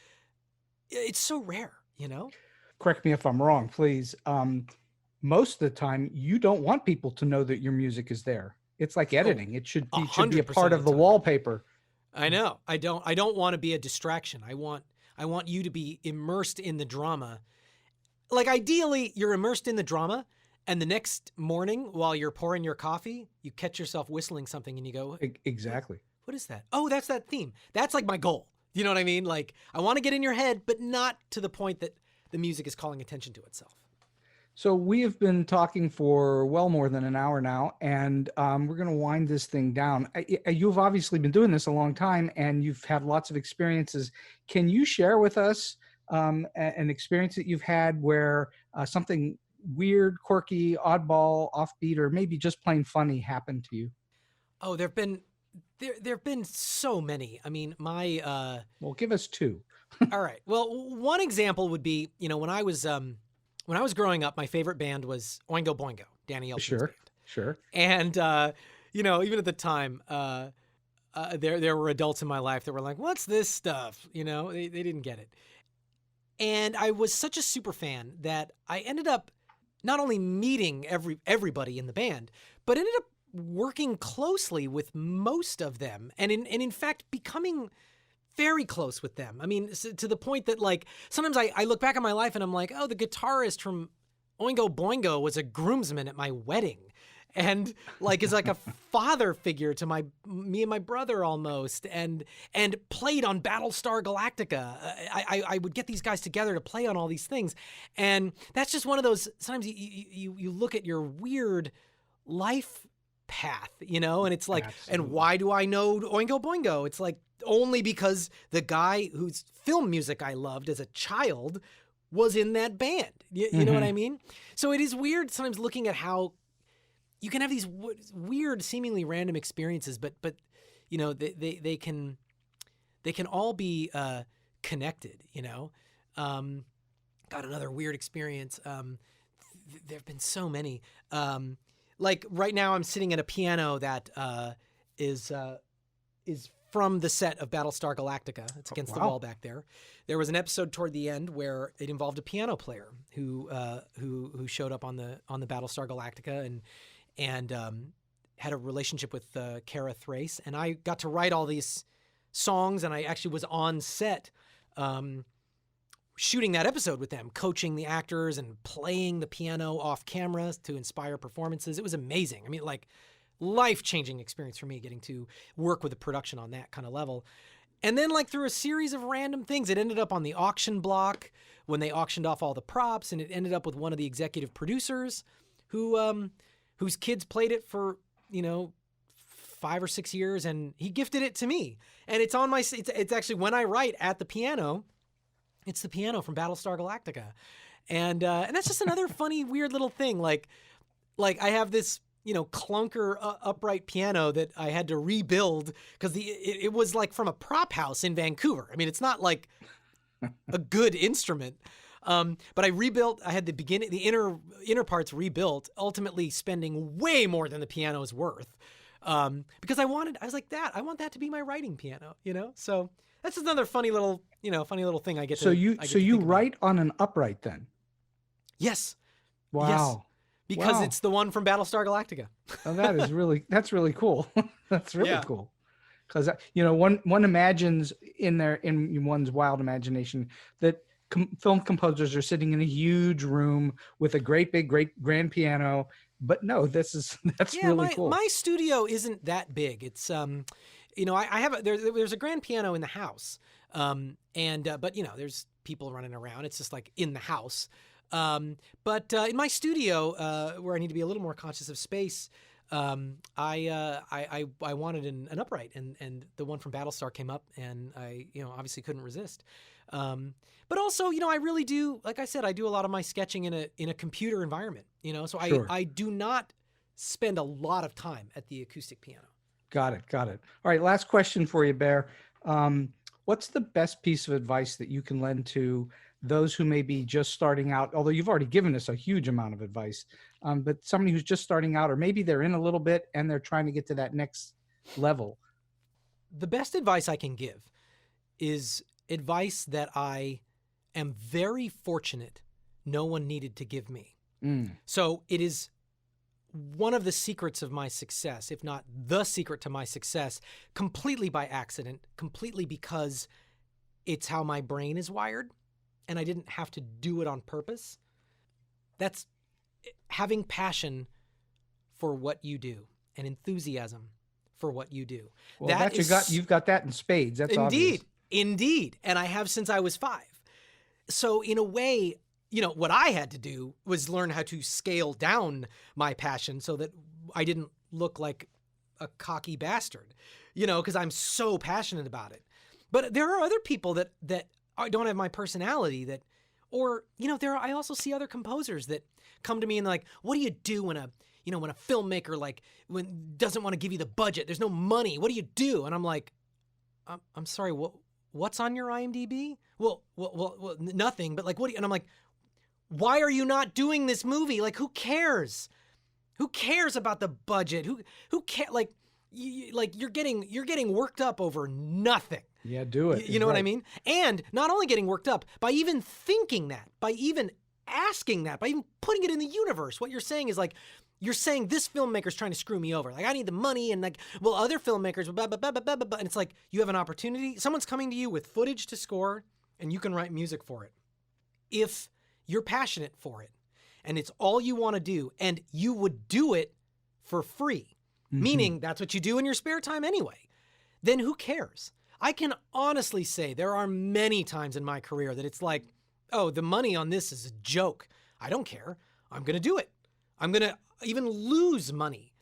it's so rare, you know? Correct me if I'm wrong, please. Most of the time, you don't want people to know that your music is there. It's like editing. It should be a part of the wallpaper. I know. I don't want to be a distraction. I want you to be immersed in the drama. Like, ideally, you're immersed in the drama, and the next morning while you're pouring your coffee, you catch yourself whistling something and you go, exactly. What is that? Oh, that's that theme. That's like my goal. You know what I mean? Like, I want to get in your head, but not to the point that the music is calling attention to itself. So we have been talking for well more than an hour now, and we're going to wind this thing down. You've obviously been doing this a long time, and you've had lots of experiences. Can you share with us an experience that you've had where something weird, quirky, oddball, offbeat, or maybe just plain funny happened to you? Oh, there've been so many. I mean, well, give us two. All right. Well, one example would be, you know, when I was growing up, my favorite band was Oingo Boingo, Danny Elfman's band. Sure. And, you know, even at the time, there were adults in my life that were like, what's this stuff? You know, they didn't get it. And I was such a super fan that I ended up not only meeting everybody in the band, but ended up working closely with most of them. And in fact, becoming very close with them. I mean, to the point that, like, sometimes I look back on my life and I'm like, oh, the guitarist from Oingo Boingo was a groomsman at my wedding, and like is like a father figure to me and my brother almost, and played on Battlestar Galactica. I would get these guys together to play on all these things, and that's just one of those. Sometimes you look at your weird life path, you know, and it's like, absolutely. And why do I know Oingo Boingo? It's like, only because the guy whose film music I loved as a child was in that band. You know what I mean? So it is weird sometimes looking at how you can have these weird, seemingly random experiences, but you know, they can all be connected, you know? Got another weird experience. There've been so many. Like right now I'm sitting at a piano that is from the set of Battlestar Galactica. It's against the wall back there. There was an episode toward the end where it involved a piano player who showed up on the Battlestar Galactica and had a relationship with Kara Thrace. And I got to write all these songs, and I actually was on set shooting that episode with them, coaching the actors and playing the piano off camera to inspire performances. It was amazing. I mean, like, life-changing experience for me getting to work with the production on that kind of level. And then, like, through a series of random things, it ended up on the auction block when they auctioned off all the props, and it ended up with one of the executive producers whose kids played it for, you know, 5 or 6 years, and he gifted it to me. And it's on it's actually, when I write at the piano, it's the piano from Battlestar Galactica. And that's just another funny, weird little thing. Like I have this, you know, clunker upright piano that I had to rebuild because it was like from a prop house in Vancouver. I mean, it's not like a good instrument. But I rebuilt. I had the inner parts rebuilt, ultimately spending way more than the piano is worth. Because I want that to be my writing piano, So that's another funny little thing I get to. So you write on an upright then? Yes. Wow. Yes. Because Wow. it's the one from Battlestar Galactica. Oh, that's really cool. That's really cool. Because one imagines in one's wild imagination that film composers are sitting in a huge room with a great grand piano, but no, that's really cool. My studio isn't that big. It's I have there's a grand piano in the house, but there's people running around. It's just like in the house. But in my studio, where I need to be a little more conscious of space, I wanted an upright, and the one from Battlestar came up, and I obviously couldn't resist. But also, I really do, like I said, I do a lot of my sketching in a computer environment, so Sure. I do not spend a lot of time at the acoustic piano. Got it. All right, last question for you, Bear. What's the best piece of advice that you can lend to those who may be just starting out, although you've already given us a huge amount of advice, but somebody who's just starting out, or maybe they're in a little bit and they're trying to get to that next level? The best advice I can give is advice that I am very fortunate no one needed to give me. So it is one of the secrets of my success, if not the secret to my success, completely by accident, completely because it's how my brain is wired, and I didn't have to do it on purpose. That's having passion for what you do and enthusiasm for what you do. Well, you've got that in spades. That's obvious. Indeed. And I have since I was 5. So in a way, what I had to do was learn how to scale down my passion so that I didn't look like a cocky bastard, because I'm so passionate about it. But there are other people that don't have my personality I also see other composers that come to me and they're like, what do you do when a filmmaker doesn't want to give you the budget? There's no money. What do you do? And I'm like, I'm sorry, what's on your IMDb? Well, nothing, but what do you, and I'm like, why are you not doing this movie? Who cares? Who cares about the budget? Who cares? You're getting worked up over nothing. Yeah, do it. You know what I mean? And not only getting worked up, by even thinking that, by even asking that, by even putting it in the universe, what you're saying is you're saying this filmmaker's trying to screw me over. I need the money, and other filmmakers, blah, blah, blah, blah, blah, blah. And it's you have an opportunity. Someone's coming to you with footage to score, and you can write music for it. If you're passionate for it, and it's all you want to do, and you would do it for free, meaning that's what you do in your spare time anyway, then who cares? I can honestly say there are many times in my career that it's oh, the money on this is a joke. I don't care. I'm going to do it. I'm going to even lose money,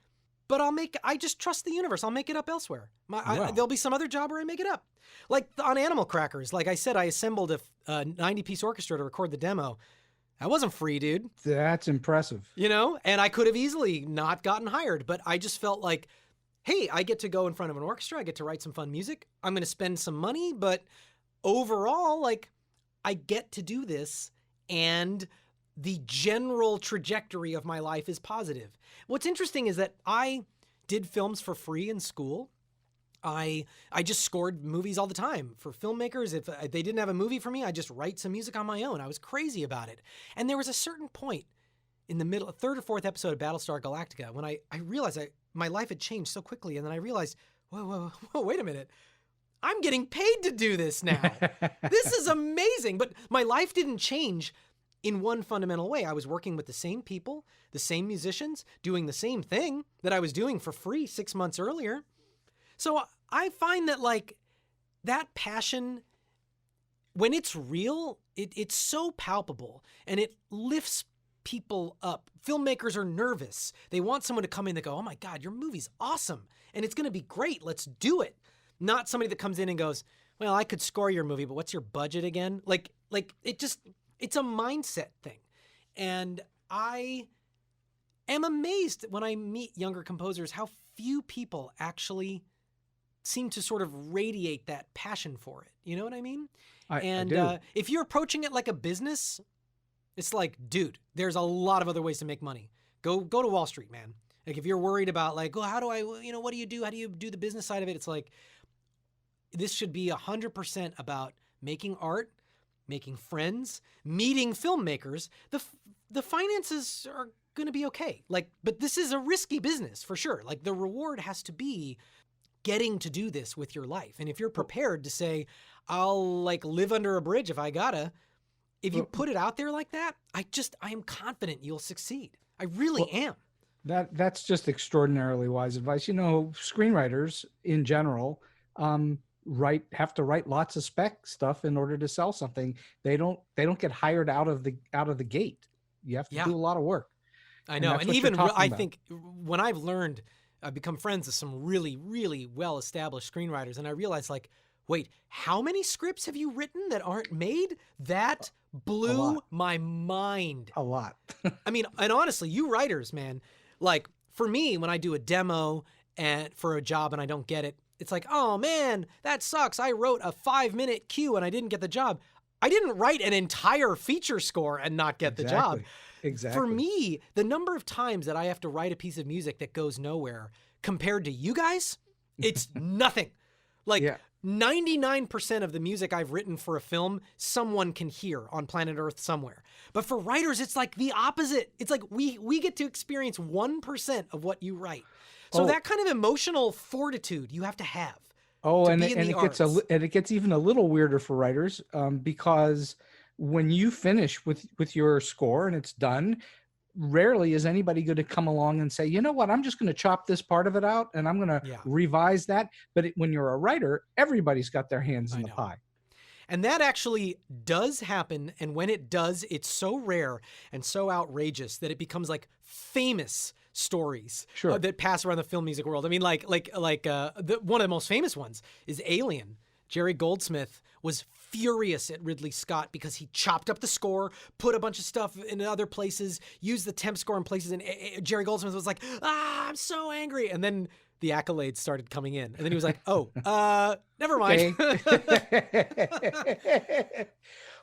but I just trust the universe. I'll make it up elsewhere. There'll be some other job where I make it up. On Animal Crackers, like I said, I assembled a 90-piece orchestra to record the demo. That wasn't free, dude. That's impressive. And I could have easily not gotten hired, but I just felt like, hey, I get to go in front of an orchestra. I get to write some fun music. I'm going to spend some money, but overall, I get to do this, and the general trajectory of my life is positive. What's interesting is that I did films for free in school. I just scored movies all the time for filmmakers. If they didn't have a movie for me, I just write some music on my own. I was crazy about it. And there was a certain point in the middle, third or fourth episode of Battlestar Galactica, when I realized my life had changed so quickly. And then I realized, whoa, wait a minute. I'm getting paid to do this now. This is amazing. But my life didn't change in one fundamental way. I was working with the same people, the same musicians, doing the same thing that I was doing for free 6 months earlier. So I find that that passion, when it's real, it's so palpable, and it lifts people up. Filmmakers are nervous. They want someone to come in and go, oh my God, your movie's awesome, and it's going to be great. Let's do it. Not somebody that comes in and goes, well, I could score your movie, but what's your budget again? It's a mindset thing. And I am amazed when I meet younger composers how few people actually seem to sort of radiate that passion for it. You know what I mean? I do. If you're approaching it like a business, it's like, dude, there's a lot of other ways to make money. Go to Wall Street, man. Like if you're worried about like, oh, how do I, what do you do? How do you do the business side of it? It's like, this should be 100% about making art, making friends, meeting filmmakers. The finances are going to be okay. Like, but this is a risky business for sure. Like the reward has to be getting to do this with your life. And if you're prepared to say, I'll like live under a bridge if I gotta, if you put it out there like that, I am confident you'll succeed. I really am. That's just extraordinarily wise advice. Screenwriters in general have to write lots of spec stuff in order to sell something. They don't get hired out of the gate. You have to do a lot of work. I know. And even I think when I've become friends with some really, really well-established screenwriters, and I realized like, wait, how many scripts have you written that aren't made? That blew my mind. A lot. I mean, and honestly, you writers, man, like for me, when I do a demo for a job and I don't get it, it's like, oh man, that sucks. I wrote a 5-minute cue and I didn't get the job. I didn't write an entire feature score and not get the job. Exactly. For me, the number of times that I have to write a piece of music that goes nowhere compared to you guys, it's nothing. Like 99% of the music I've written for a film, someone can hear on planet Earth somewhere. But for writers, it's like the opposite. It's like we get to experience 1% of what you write. So that kind of emotional fortitude you have to have. Oh, and it gets even a little weirder for writers because when you finish with your score and it's done, rarely is anybody going to come along and say, you know what, I'm just going to chop this part of it out and I'm going to revise that. But when you're a writer, everybody's got their hands in the pie. And that actually does happen. And when it does, it's so rare and so outrageous that it becomes like famous stories that pass around the film music world. I mean, one of the most famous ones is Alien. Jerry Goldsmith was furious at Ridley Scott because he chopped up the score, put a bunch of stuff in other places, used the temp score in places, and Jerry Goldsmith was like, I'm so angry. And then the accolades started coming in. And then he was like, never mind.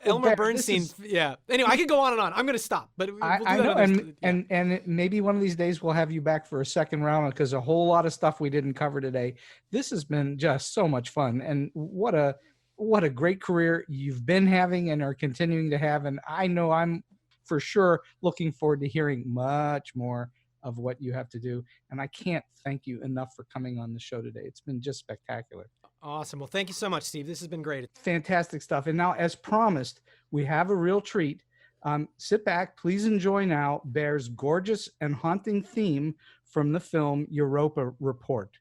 Elmer Bernstein. Anyway, I could go on and on. I'm going to stop, but we'll do that. I know, and maybe one of these days we'll have you back for a second round because a whole lot of stuff we didn't cover today. This has been just so much fun, and what a great career you've been having and are continuing to have. And I know I'm for sure looking forward to hearing much more of what you have to do. And I can't thank you enough for coming on the show today. It's been just spectacular. Awesome. Well, thank you so much, Steve. This has been great. Fantastic stuff. And now, as promised, we have a real treat. Sit back, please enjoy now Bear's gorgeous and haunting theme from the film Europa Report.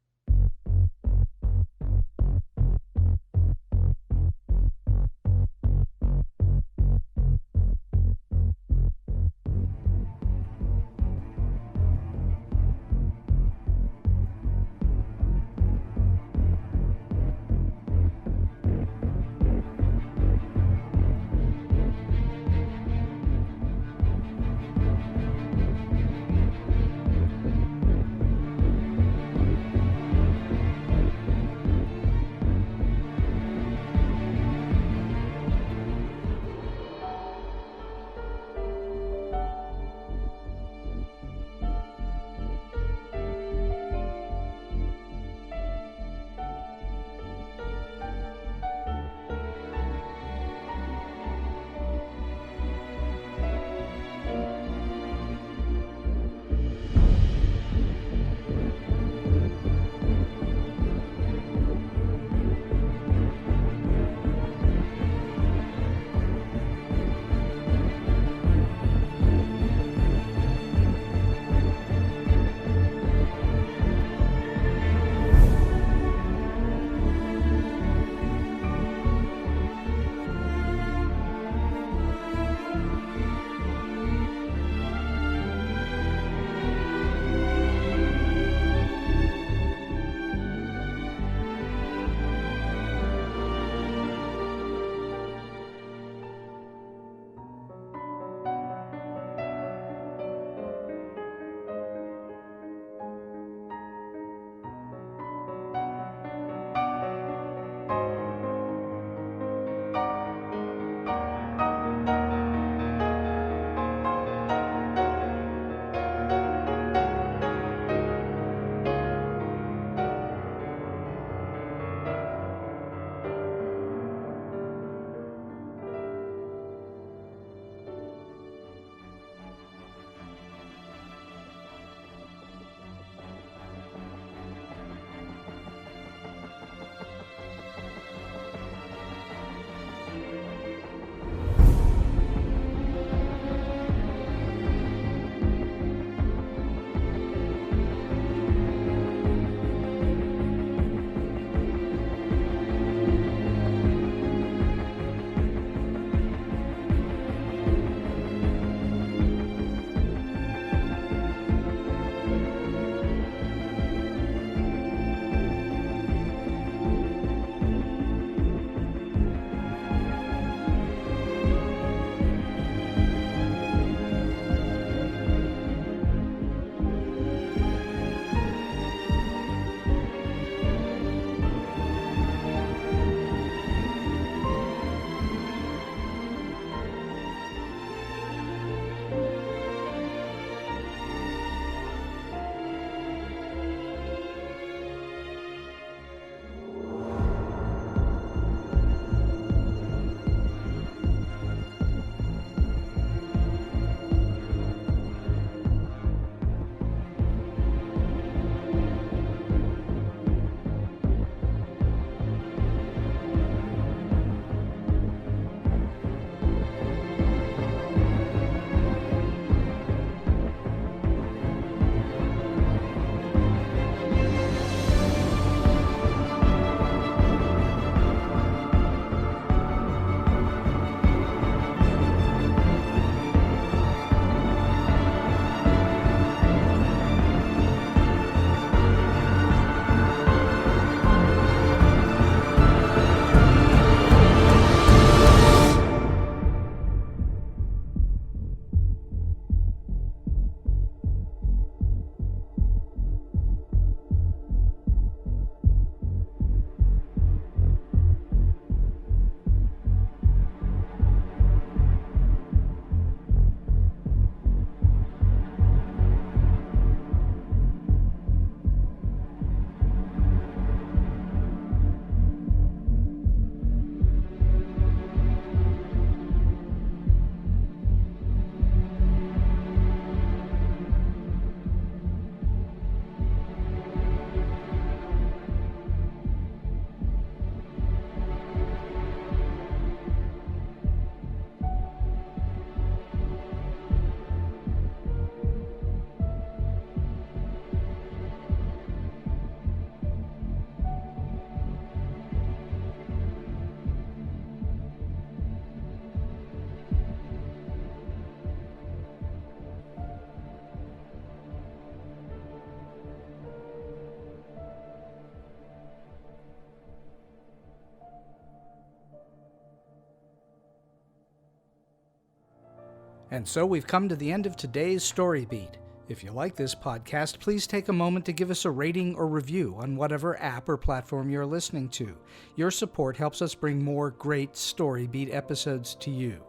And so we've come to the end of today's Story Beat. If you like this podcast, please take a moment to give us a rating or review on whatever app or platform you're listening to. Your support helps us bring more great Story Beat episodes to you.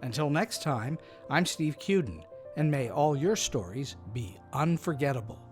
Until next time, I'm Steve Cuden, and may all your stories be unforgettable.